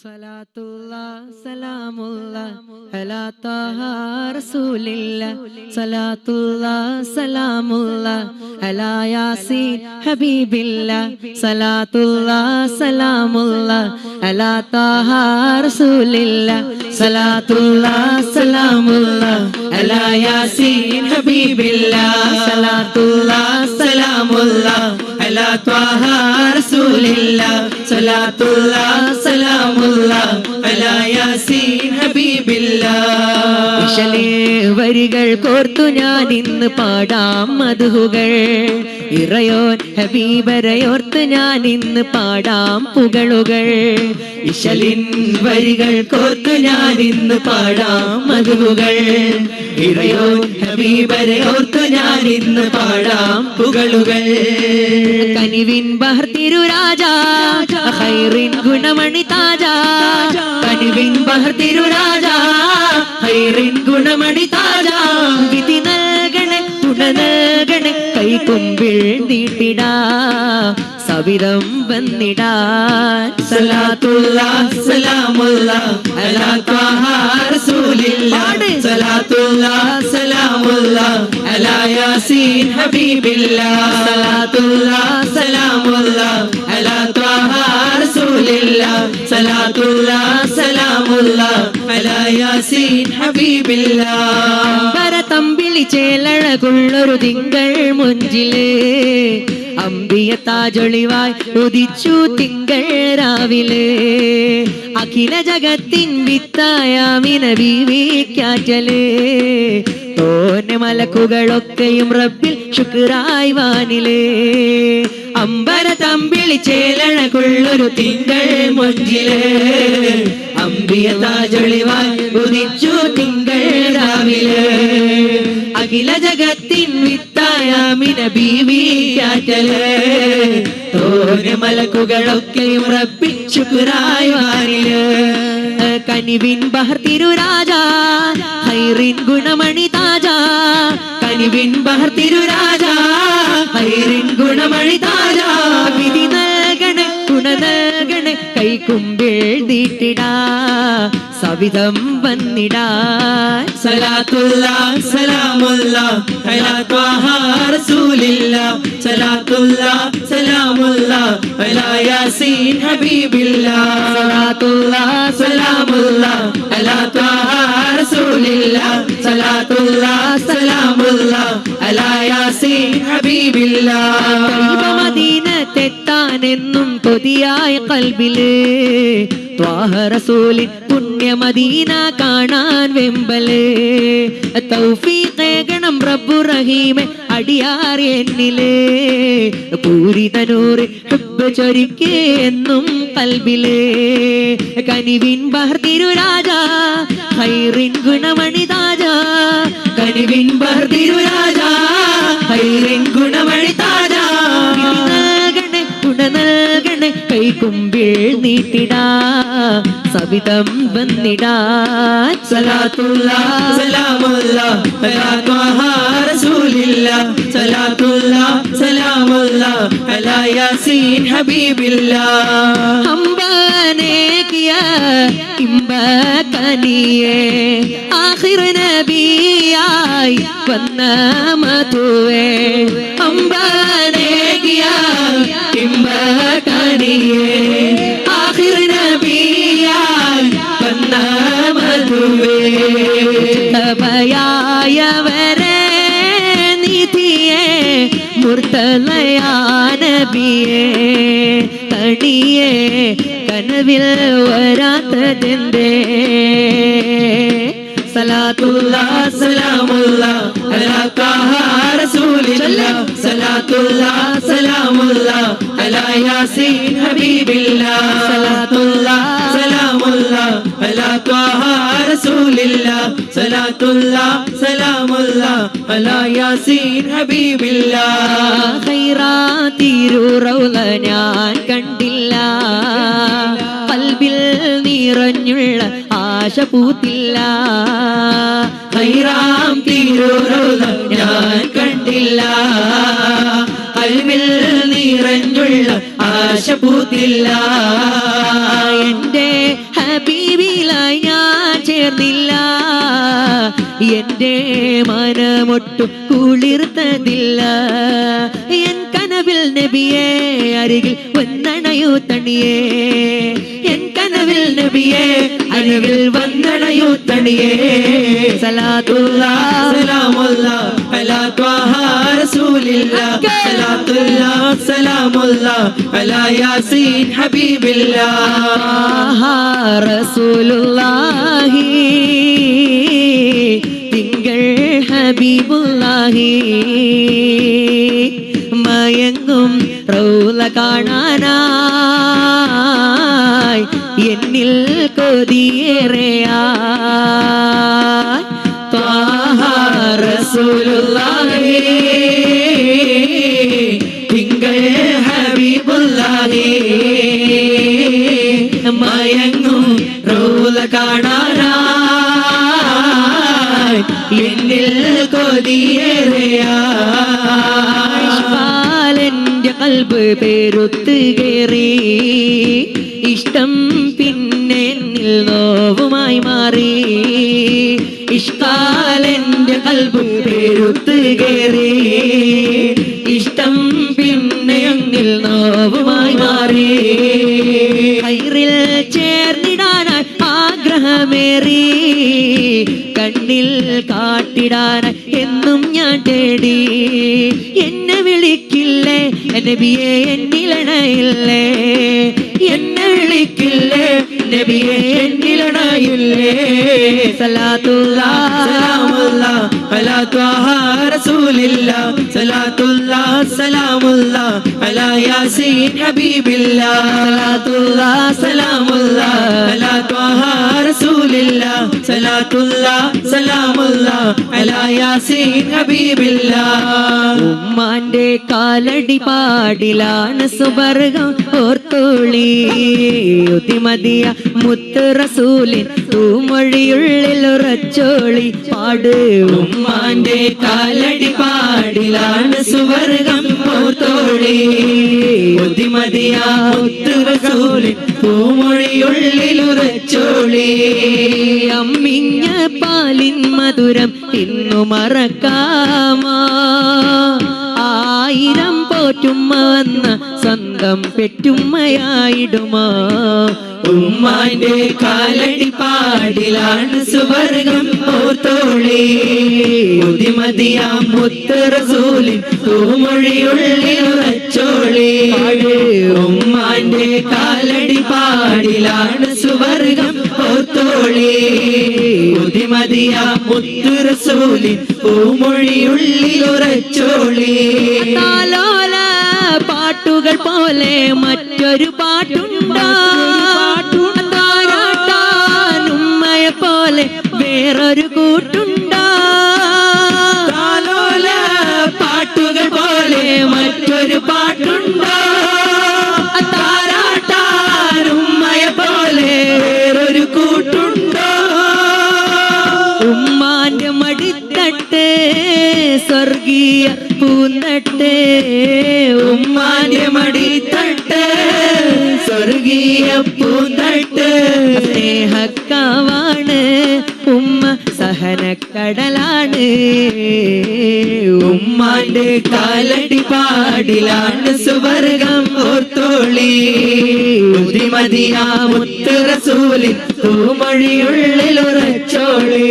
സലാത്തുല്ലാ സലാമുല്ലാ അലാ ത്വാഹ റസൂലില്ലാ സലാത്തുല്ലാ സലാമുല്ലാ അലാ യാസീൻ ഹബീബില്ലാ സലാത്തുല്ലാ സലാമുല്ലാ അലാ ത്വാഹ റസൂലില്ലാ സലാത്തുല്ലാ സലാമുല്ലാ അലാ യാസീൻ ഹബീബില്ലാ സലാത്തുല്ലാ സലാമുല്ലാ അലാ ത്വാഹ റസൂലില്ലാ സലാത്തുല്ലാ സലാമുല്ലാ അലാ യാസീൻ ഹബീബില്ലാ. ഇശലേ വരികൾ കോർത്തു ഞാൻ ഇന്ന് പാടാം മദ്ഹുകൾ, ഇറയോൻ ഹബീബരയോർത്ത് ഞാൻ ഇന്ന് പാടാം പുകളുകൾ. ഇശലിൻ വരികൾ കോർത്തു ഞാൻ ഇന്ന് പാടാം മദ്ഹുകൾ, ഇറയോൻ ഹബീബരയോർത്ത് ഞാൻ ഇന്ന് പാടാം പുകളുകൾ. കനിവിൻ ബഹർ തിരുരാജാ ഖൈറിൻ ഗുണമണി താജാ, കനിവിൻ ബഹർ തിരുരാജാ ഖൈറിൻ ഗുണമണി താജാ. വിധി നൽകണേ തുണ നൽകണേ കൈകൊമ്പിൽ നീട്ടിടാ സവിധം വന്നിടാൻ. സലാത്തുല്ലാ സലാമുല്ലാ അലാ ത്വാഹ റസൂലില്ലാ സലാത്തുല്ലാ സലാമുല്ലാ അലാ യാസീൻ ഹബീബില്ലാ സലാത്തുല്ലാ സലാമുല്ലാ അലാ ത്വാഹ റസൂലില്ലാ സലാത്തുല്ലാ സലാമുല്ലാ അലാ യാസീൻ ഹബീബില്ലാ. പരതമ്പിളി ചേലഴകുള്ളൊരു തിങ്കൾ മുഞ്ചില് അമ്പിയ താജൊളിവായി ഉദിച്ചു തിങ്കൾ രാവിലെ. അഖില ജഗത്തിൻ വിത്തായാമിന ബീവിക്കാറ്റല്, തോന്നെ മലക്കുകളൊക്കെയും റബ്ബിൽ ശുക്രായി വാനിലേ. അമ്പര തമ്പിളി ചേലഴകുള്ളൊരു തിങ്കൾ മുഞ്ചില് അമ്പിയ താജൊളിവായി ഉദിച്ചു തിങ്കൾ രാവിലെ. അഖില ജഗത്തിൻ വിത്തായാമിന ബീവിക്കാറ്റല്, തോന്നെ മലക്കുകളൊക്കെയും റബ്ബിൽ ശുക്രായി വാനില്. കനിവിൻ ബഹർ തിരുരാജാ ഖൈറിൻ ഗുണമണി താജാ, കനിവിൻ ബഹർ തിരുരാജാ ഖൈറിൻ ഗുണമണി താജാ. വിധി നൽകണേ ഗുണ നൽകണേ കൈകുമ്പിൽ നീട്ടിടാ സവിധം വന്നിടാൻ. സലാത്തുല്ലാ സലാമുല്ലാ അലാ ത്വാഹ റസൂലില്ലാ സലാത്തുല്ലാ സലാമുല്ലാ അലാ യാസീൻ ഹബീബില്ലാ സലാത്തുല്ലാ സലാമുല്ലാ അലാ ത്വാഹ റസൂലില്ലാ സലാത്തുല്ലാ സലാമുല്ലാ അലാ യാസീൻ ഹബീബില്ലാ. മദീനത്തെത്താനെന്നും കൊതിയായ കൽബില് ത്വാഹ റസൂലിൻ പുണ്യമദീന കാണാൻ വെമ്പല്. തൗഫീഖേകണം റബ്ബു റഹീമെ അടിയാർ എന്നില്, പൂരിതനൂറ് ഹുബ്ബ് ചൊരിക്കേ എന്നും കൽബില്. കനിവിൻ ബഹർ തിരുരാജാ ഖൈറിൻ ഗുണമണി താജാ, കനിവിൻ ബഹർ തിരുരാജാ ഖൈറിൻ ഗുണമണി താജാ. ഗുണ നൽകണേ കൈകുമ്പിൽ നീട്ടിടാ സവിധം വന്നിടാൻ. സലാത്തുല്ലാ സലാമുല്ലാ അലാ ത്വാഹ റസൂലില്ലാ സലാത്തുല്ലാ സലാമുല്ലാ അലാ യാസീൻ ഹബീബില്ലാ. ഹംബാനെ കിയാ ഇമ്പ കനിയേ ആഖിർ നബിയായി വന്ന മധുവേ. ഹംബാനെ കിയാ ഇമ്പ കനിയേ ആഖിർ നബിയായി വന്ന മധുവേ. തബയായവരെ നിധിയേ മുർത്തലയാ നബിയേ, കണിയേ കനവിൽ വരാത്തതെന്തേ. സലാത്തുല്ലാ സലാമുല്ലാ അലാ ത്വാഹ റസൂലില്ലാ സലാത്തുല്ലാ സലാമുല്ലാ അലാ യാസീൻ ഹബീബില്ലാ സലാത്തുല്ലാ സലാമുല്ലാ അലാ ത്വാഹ റസൂലില്ലാ സലാത്തുല്ലാ സലാമുല്ലാ അലാ യാസീൻ ഹബീബില്ലാ. ഖൈറാത്തിരു റൗള ഞാൻ കണ്ടില്ല, കൽബിൽ നിറഞ്ഞുള്ള ആശ പൂത്തില്ല. ഖൈറാം തിരുറൗള ഞാൻ കണ്ടില്ല, കൽബിൽ നിറഞ്ഞുള്ള ആശ പൂത്തില്ല. എന്റെ ചേർന്നില്ല, എന്റെ മനമൊട്ടും കുളിർത്തതില്ല. എൻ കനവിൽ നബിയെ അരികിൽ വന്നണയൂ തണിയേ, എൻ കനവിൽ നബിയെ അരികിൽ വന്നണയൂ തണിയേ. സലാത്തുല്ലാഹ് സലാമുല്ലാഹ് അലാ ത്വാഹ റസൂലില്ലാഹ്, സലാത്തുല്ലാഹ് സലാമുല്ലാഹ് അലാ യാസീൻ ഹബീബില്ലാഹ്. റസൂലുള്ളാഹി തിങ്കൾ ഹബീബുല്ലാഹി, മയങ്ങും റൗള കാണാനായി എന്നിൽ കൊതിയേറെയായി. ത്വാഹ റസൂലുള്ളാഹി തിങ്കൾ ഹബീബുല്ലാഹി, മയങ്ങും റൗള കാണാനായി എന്നിൽ കൊതിയേറെയായി. എന്റെ കൽബ് പേരുത്ത് കേറി, ഇഷ്ടം പിന്നെ എന്നിൽ നോവുമായി മാറി. ഇഷ്കാലെന്റെ കൽബ് പേരുത്ത് കേറി, ഇഷ്ടം പിന്നെ എന്നിൽ നോവുമായി മാറി. കൈറിൽ ചേർന്നിടാനായി ആഗ്രഹമേറി, കണ്ണിൽ കാട്ടിടാനായി എന്നും ഞാൻ തേടി. എന്നെ വിളിക്കില്ലേ നബിയെ എന്നിലണയില്ലേ, എന്നെ വിളിക്കില്ലേ നബിയെ എന്നിലണയില്ലേ. സലാത്തുല്ലാഹ് സലാമുല്ലാഹ് അലാ ത്വാഹ റസൂലില്ലാഹ്, സലാത്തുല്ലാഹ് സലാമുല്ലാഹ് അലാ യാസീൻ ഹബീബില്ലാഹ്. സലാത്തുല്ലാഹ് സലാമുല്ലാഹ് അലാ ത്വാഹ റസൂലില്ലാഹ്, സലാത്തുല്ലാഹ് സലാമുല്ലാഹ് അലാ യാസീൻ ഹബീബില്ലാഹ്. ഉമ്മാന്റെ കാലടി പാടിലാണ് സുബർഗം ഓർത്തോളി, ഉതിമതിയ മുത്ത് റസൂലിൻ തൂമൊഴിയുള്ളിൽ ഉറച്ചോളി പാട്. ഉമ്മാന്റെ കാലടി പാടിലാണ് സുവർഗം ഓർത്തോളി, ബുദ്ധിമതിയ മുത്ത് റസൂലിൻ പൂമൊഴിയുള്ളിൽ ഉറച്ചോളി. അമ്മിഞ്ഞ പാലിൻ മധുരം ഇന്നു മറക്കാമോ, ആയിരം പോറ്റുമ്മ വന്ന സ്വന്തം പെറ്റുമ്മയായിടുമോ. ഉമ്മാന്റെ കാലടി പാടിലാണ് സുവർഗം ഓർത്തോളി, ബുദ്ധിമതിയ മുത്ത് റസൂലിൻ പൂമൊഴിയുള്ളിൽ ഉറച്ചോളി. ഉമ്മാന്റെ കാലടി പാടിലാണ് സുവർഗം ഓർത്തോളി, ബുദ്ധിമതിയ മുത്ത് റസൂലിൻ പൂമൊഴിയുള്ളിൽ ഉറച്ചോളി. താലോല പാട്ടുകൾ പോലെ മറ്റൊരു പാട്ടുണ്ടോ, താരാട്ടാനുമ്മയെ പോലെ വേറൊരു കൂട്ടുണ്ടോ. താലോല പാട്ടുകൾ പോലെ മറ്റൊരു പാട്ടുണ്ടോ, താരാട്ടാനുമ്മയെ പോലെ വേറൊരു കൂട്ടുണ്ടോ. ഉമ്മാന്റെ മടിത്തട്ട് സ്വർഗീയ പൂന്തട്ട്, ഉമ്മാന്റെ മടിത്തട്ട് സ്വർഗീയ പൂന്തട്ട്. സ്നേഹക്കാവാണ് ഉമ്മ സഹനക്കടലാണ്. ഉമ്മാന്റെ കാലടി പാടിലാണ് സുവർഗം ഓർത്തോളി, ബുദ്ധിമതിയ മുത്ത് റസൂലിൻ തൂമൊഴിയുള്ളിൽ ഉറച്ചോളി.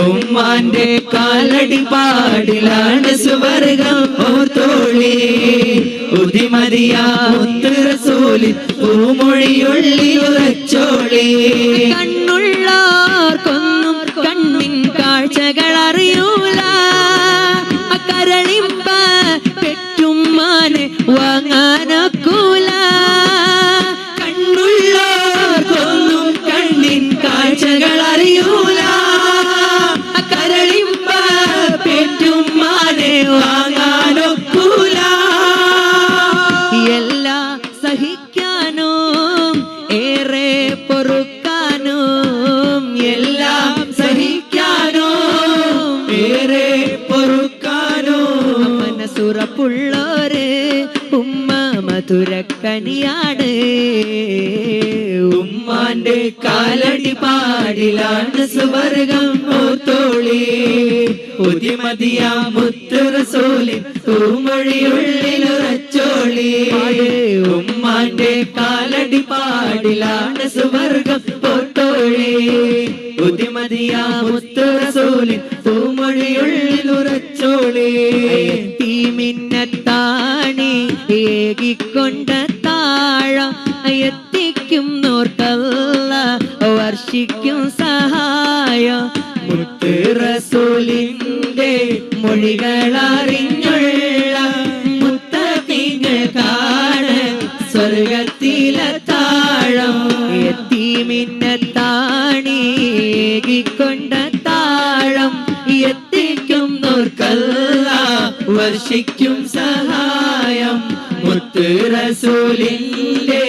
ഉമ്മാന്റെ കാലടി പാടിലാണ് സുവർഗം ഓർത്തോളി, ബുദ്ധിമതിയ മുത്ത് റസൂലിൻ തൂമൊഴിയുള്ളിൽ ഉറച്ചോളി. കണ്ണുള്ളോർക്കൊന്നും കണ്ണിൻ കാഴ്ചകൾ അറിയൂല, കരളിമ്പ പെറ്റുമ്മാനെ വാങ്ങാനൊക്കൂല. കണ്ണുള്ളോർക്കൊന്നും കണ്ണിൻ കാഴ്ചകൾ അറിയൂല, കരളിമ്പ പെറ്റുമ്മാനെ വാങ്ങാനൊക്കൂല. എല്ലാ സഹിക്കാനും ഏറെ പൊറുക്കാനും കനിയാണ്. ഉമ്മാന്റെ കാലടി പാടിലാണ് സുവർഗം ഓർത്തോളി. പുതിമതിയാ മുത്ത് റസൂലിൻ തൂമൊഴിയുള്ളിലുറച്ചോളി. ഉമ്മാന്റെ കാലടി പാടിലാണ് സുവർഗം ഓർത്തോളി. പുതിമതിയാ മുത്ത് റസൂലിൻ തൂമൊഴിയുള്ളിലുറച്ചോളി. തീമിന്നത്താണി ഏകിക്കൊണ്ട താഴ എത്തിക്കും നോർക്കല്ല വർഷിക്കും സഹായം. മുത്ത് റസൂലിന്റെ മൊഴികളറിഞ്ഞുള്ള മുത്തഖീങ്ങൾക്കാണ് സ്വർഗത്തിലെ താഴം. എത്തിമിന്നത്താണി ഏകിക്കൊണ്ട താഴം എത്തിക്കും നോർക്കല്ല വർഷിക്കും സഹായം. മുത്ത് റസൂലിന്റെ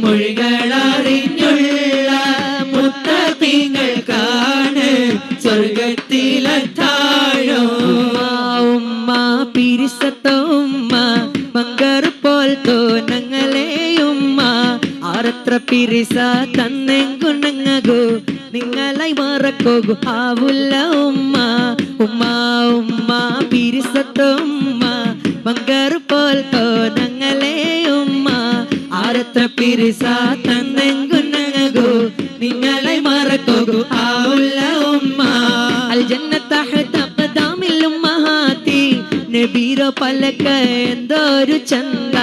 മൊഴികളറിഞ്ഞുള്ള മുത്തഖീങ്ങൾക്കാണ് സ്വർഗത്തിലെ താഴം. ഉമ്മ പിരിസത്തോ ഉമ്മ മങ്കർ പോൽ തോന്നങ്ങളെയുമ്മ ആറത്ര പിരിസ തന്നെങ്കുണങ്ങകൂ നിങ്ങളായി മറക്കോകു ആവുല്ല ഉമ്മ. ഉമ്മ ഉമ്മ പിരിസത്തോ ഉമ്മ മങ്കർ പോൽ തോന്നങ്ങളെയുമ്മ ആറത്ര പിരിസ തന്നെങ്കുണങ്ങകൂ നിങ്ങളായി മറക്കോകു ആവുല്ല ഉമ്മ. അൽ ജന്നത തഹ്ത ഖദാമിൽ ഉമ്മഹാത്തി നബീര പലക എന്തൊരു ചന്ത.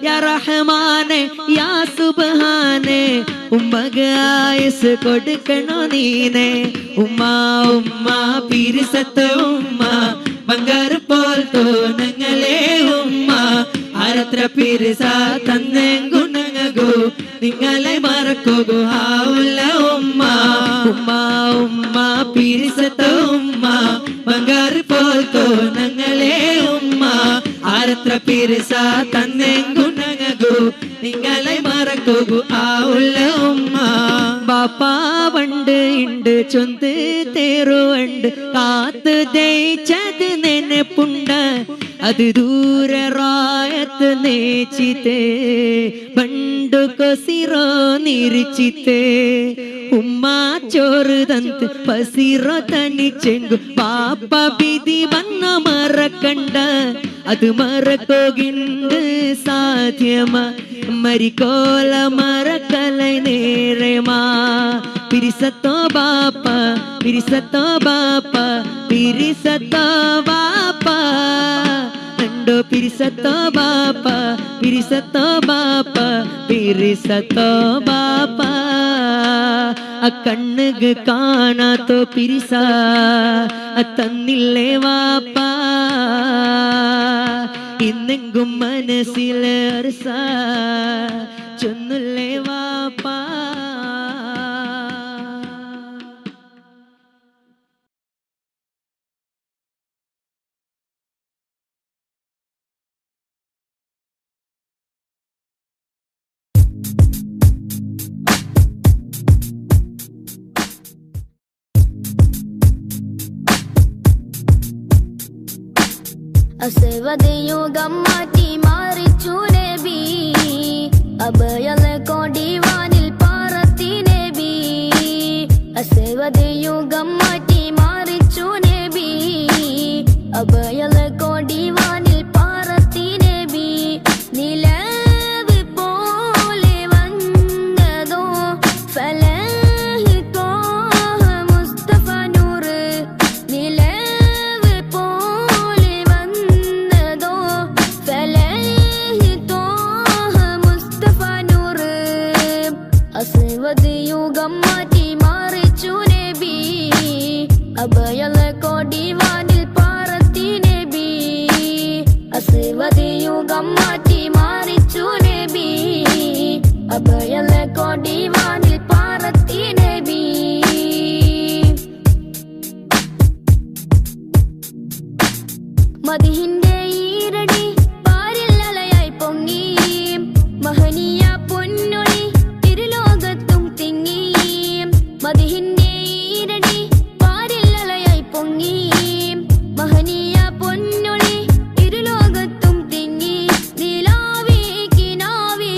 യാ റഹ്മാനെ യാ സുബ്ഹാനെ ഉമ്മക്ക് ആയുസ് കൊടുക്കണോ നീനെ. ഉമ്മ ഉമ്മ പിരിസത്ത് ഉമ്മ ബംഗാർ പോൽ തോന്നങ്ങളെ ഉമ്മ ആരത്ര പിരിസ തന്നെ ഗുണങ്ങൂ നിങ്ങളെ മറക്കൂ ആവുല്ല ഉമ്മ. ഉമ്മ ഉമ്മ പിരിസത്ത് ഉമ്മ ബംഗാർ പോൽ തോന്നങ്ങളെ ഉമ്മ ആരത്ര പിരിസ തന്നെ ഗുണങ്ങൂ നിങ്ങളെ മറക്കൂ ആവുല്ല ഉമ്മ. ബാപ്പാ പണ്ട് ഉണ്ട് ചൊന്ത് തേറുണ്ട് കാത്ത് ദയിച്ചത് നെനപ്പുണ്ട് അത് ദൂരെ റായത്ത് നേച്ചിത്തേ പണ്ടു കൊസിറോ നിരിച്ചിത്തേ. ഉമ്മ ചോറ് തന്ത് പസിറോ തനിച്ചെങ്കു പാപ്പ വിധി വന്ന മറക്കണ്ട അത് മറക്കോകിണ്ട് സാധ്യമാ മരിക്കോല മറക്കലൈ നേരമാ. പിരിസത്തോ ബാപ്പ പിരിസത്തോ ബാപ്പ പിരിസത്തോ ബാപ്പ കണ്ടോ പിരിസത്തോ ബാപ്പ പിരിസത്തോ ബാപ്പ പിരിസത്തോ ബാപ്പ. ആ കണ്ണുക കാണാത്തോ പിരിസ തന്നില്ലേ വാപ്പ. ഇന്നെങ്കും മനസ്സിലെ അർസ ചൊന്നുല്ലേ വാപ്പ. അസവദയുഗം മാറ്റി മാറിച്ചു നബി അഭയലെ കൊടിവാനിൽ പാറത്തി നബി. അസവദയുഗം മാറ്റി മാറിച്ചു നബി അഭയലെ കൊടിവാനിൽ പാറത്തി നബി. നിലവ് പോലെ വന്നതോ ഫലഹി ത്വാഹ മുസ്തഫ നൂറ്. നിലവ് പോലെ വന്നതോ ഫലഹി ത്വാഹ മുസ്തഫ നൂറ്. അസ്വദ് യുഗം മാറ്റി മാറിച്ചു നബി അഭയലെ കൊടിവാനിൽ പാറത്തി നബി. അസ്വദ് യുഗം മാറ്റി മാറിച്ചു നബി അഭയലെ കൊടിവാനിൽ പാറത്തി നബി. മദിഹിന്റെ ഈരടി പാരിൽ അലയായി പൊങ്ങി മഹനീയ പൊന്നൊളി ഇരുലോകത്തും തിങ്ങി. മദിഹിന്റെ ഈരടി പാരിൽ അലയായി പൊങ്ങി മഹനീയ പൊന്നൊളി ഇരുലോകത്തും തിങ്ങി. നിലാവി കിനാവി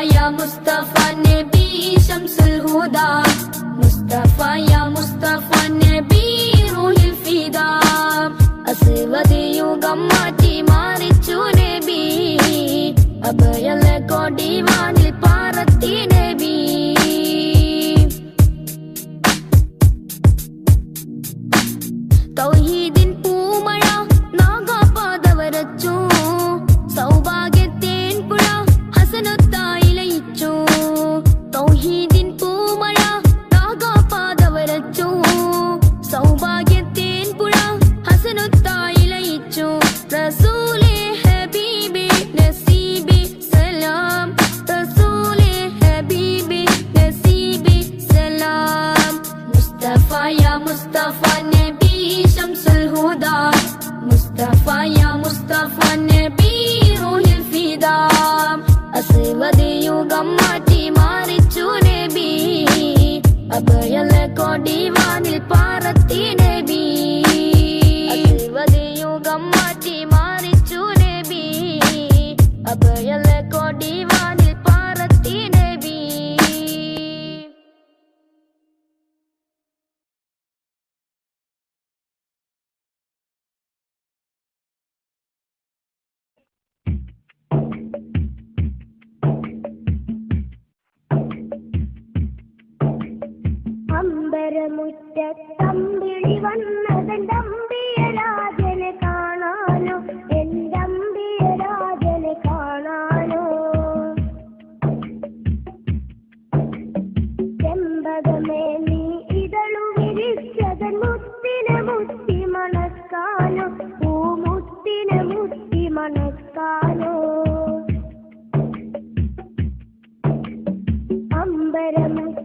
يا مصطفى نبي شمس الهدى مصطفى يا مصطفى نبي روح الفداء അസ്വദ് യുഗം മാറ്റി മാറിച്ചു നബി അഭയല കൊടിവാനിൽ പാറത്തി നബി തൗഹീദിൻ പൂമഴ നാഗാപാത വരച്ചു സൗഭാഗ്യത്തേൻ പുഴ ഹസനത്തായി ലയിച്ചു തൗഹീദിൻ പൂമഴ നാഗാപാത വരച്ചു സൗഭാഗ്യത്തേൻ പുഴ ഹസനത്തായി ലയിച്ചു റസൂലേ ഹബീബി നസീബി സലാം റസൂലേ ഹബീബി നസീബി സലാം മുസ്തഫ യാ മുസ്തഫ നബി ശംസുൽ ഹുദാ മുസ്തഫ യാ മുസ്തഫ നബി റൂഹിൽ ഫിദാ അസ്വദ് യുഗം മാറ്റി മാറിച്ചു നബി അഭയല കൊടിവാനിൽ പാറത്തി നബി അസ്വദ് യുഗം മാറ്റി മാറിച്ചു നബി അഭയല കൊടിവാനിൽ പാറത്തി നബി അമ്പരമുറ്റത്തമ്പിളി വന്നതെന്തമ്പിയരാജനെ കാണാനോ എന്തമ്പിയരാജനെ കാണാനോ ചെമ്പകമേ നീ ഇതളു വിരിച്ചതൻ മുത്തിനെ മുത്തി മണക്കാനോ പൂമുത്തിനെ മുത്തി മണക്കാനോ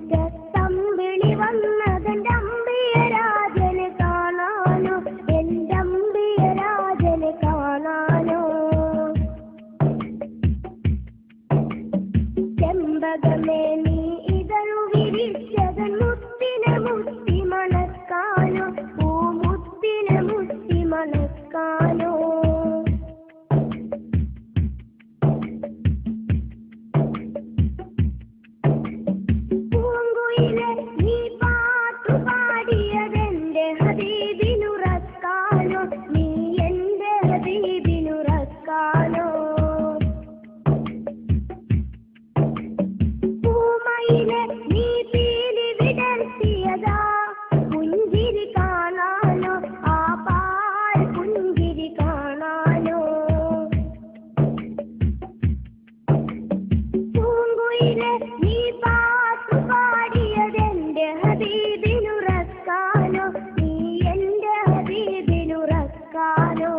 അമ്പരമുറ്റത്തമ്പിളി വന്നതെന്റെ അമ്പിയരാജനെ കാണാനോ എന്റെ അമ്പിയരാജനെ കാണാനോ ചെമ്പകമേ നീ ഇതളു വിരിച്ചതൻ മുത്തിനെ മുത്തി മണക്കാനോ പൂമുത്തിനെ മുത്തി മണക്കാനോ പൂങ്കുയിലെ നീ പാട്ടു പാടിയതെന്റെ ഹബീബിനുറക്കാനോ നീ എന്റെ ഹബീബിനുറക്കാനോ പൂമയിലെ നീ പീലി വിടർത്തിയതാ പുഞ്ചിരി കാണാനോ ആ പാൽ പുഞ്ചിരി കാണാനോ പൂങ്കുയിലെ നീ പാട്ടു പാടിയതെന്റെ ഹബീബിനുറക്കാനോ നീ എന്റെ ഹബീബിനുറക്കാനോ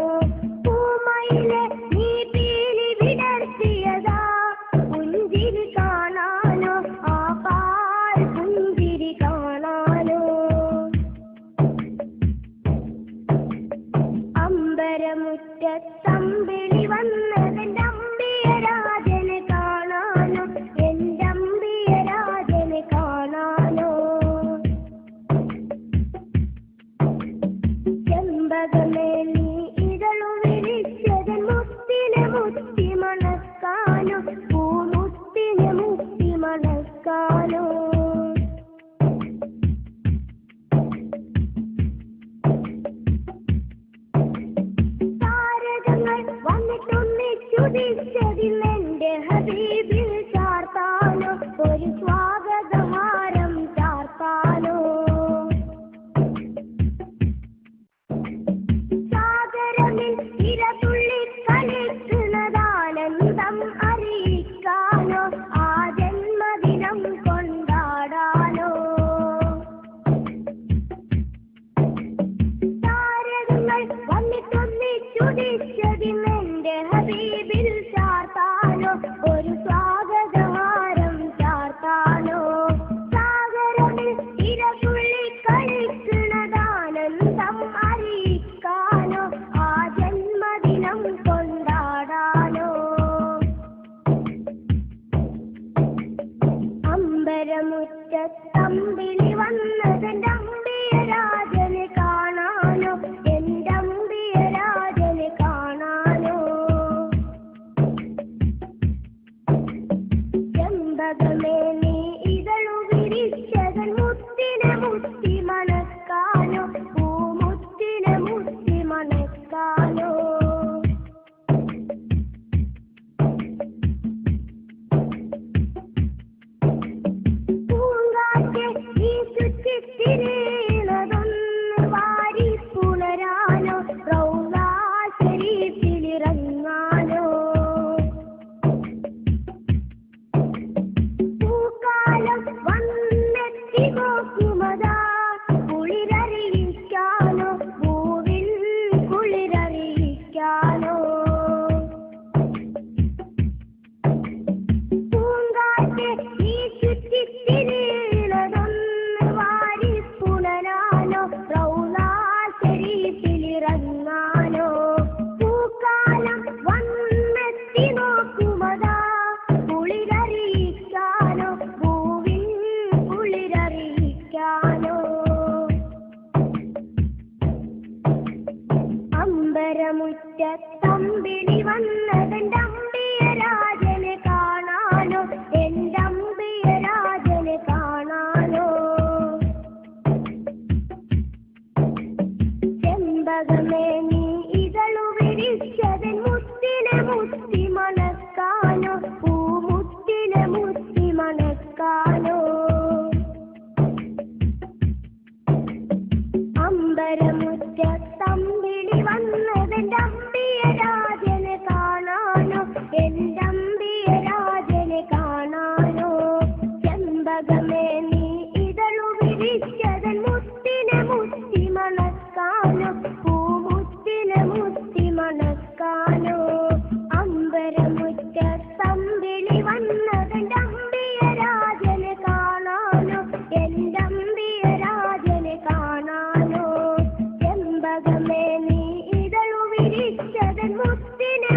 പൂമയിലെ നീ പീലി വിടർത്തിയതാ പുഞ്ചിരി കാണാനോ ആ പാൽ പുഞ്ചിരി കാണാനോ അമ്പരമുറ്റത്തമ്പിളി വന്നതെന്റെ അമ്പിയരാജനെ കാണാനോ എന്റെ അമ്പിയരാജനെ കാണാനോ ചെമ്പകമേ നീ ഇതളു വിരിച്ചതൻ മുത്തിനെ മുത്തി മണക്കാനോ പൂമുത്തിനെ മുത്തി മണക്കാനോ താരകങ്ങൾ വന്നിട്ടൊന്നിച്ചുദിച്ചതിലെന്റെ ഹബീബിൽ ചാർത്താനോ ഒരു സ്വാഗതഹാരം ചാർത്താനോ സാഗരമിൽ ഇരതുള്ളി കളിക്കുന്നതാനന്ദം അറിയിക്കാനോ ആ ജന്മദിനം കൊണ്ടാടാനോ താരകങ്ങൾ വന്നിട്ടൊന്നിച്ചുദിച്ചതിലെന്റെ ഹബീബിൽ ചാർത്താനോ ഒരു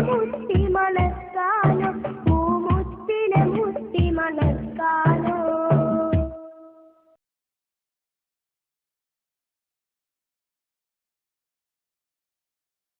മുത്തിമല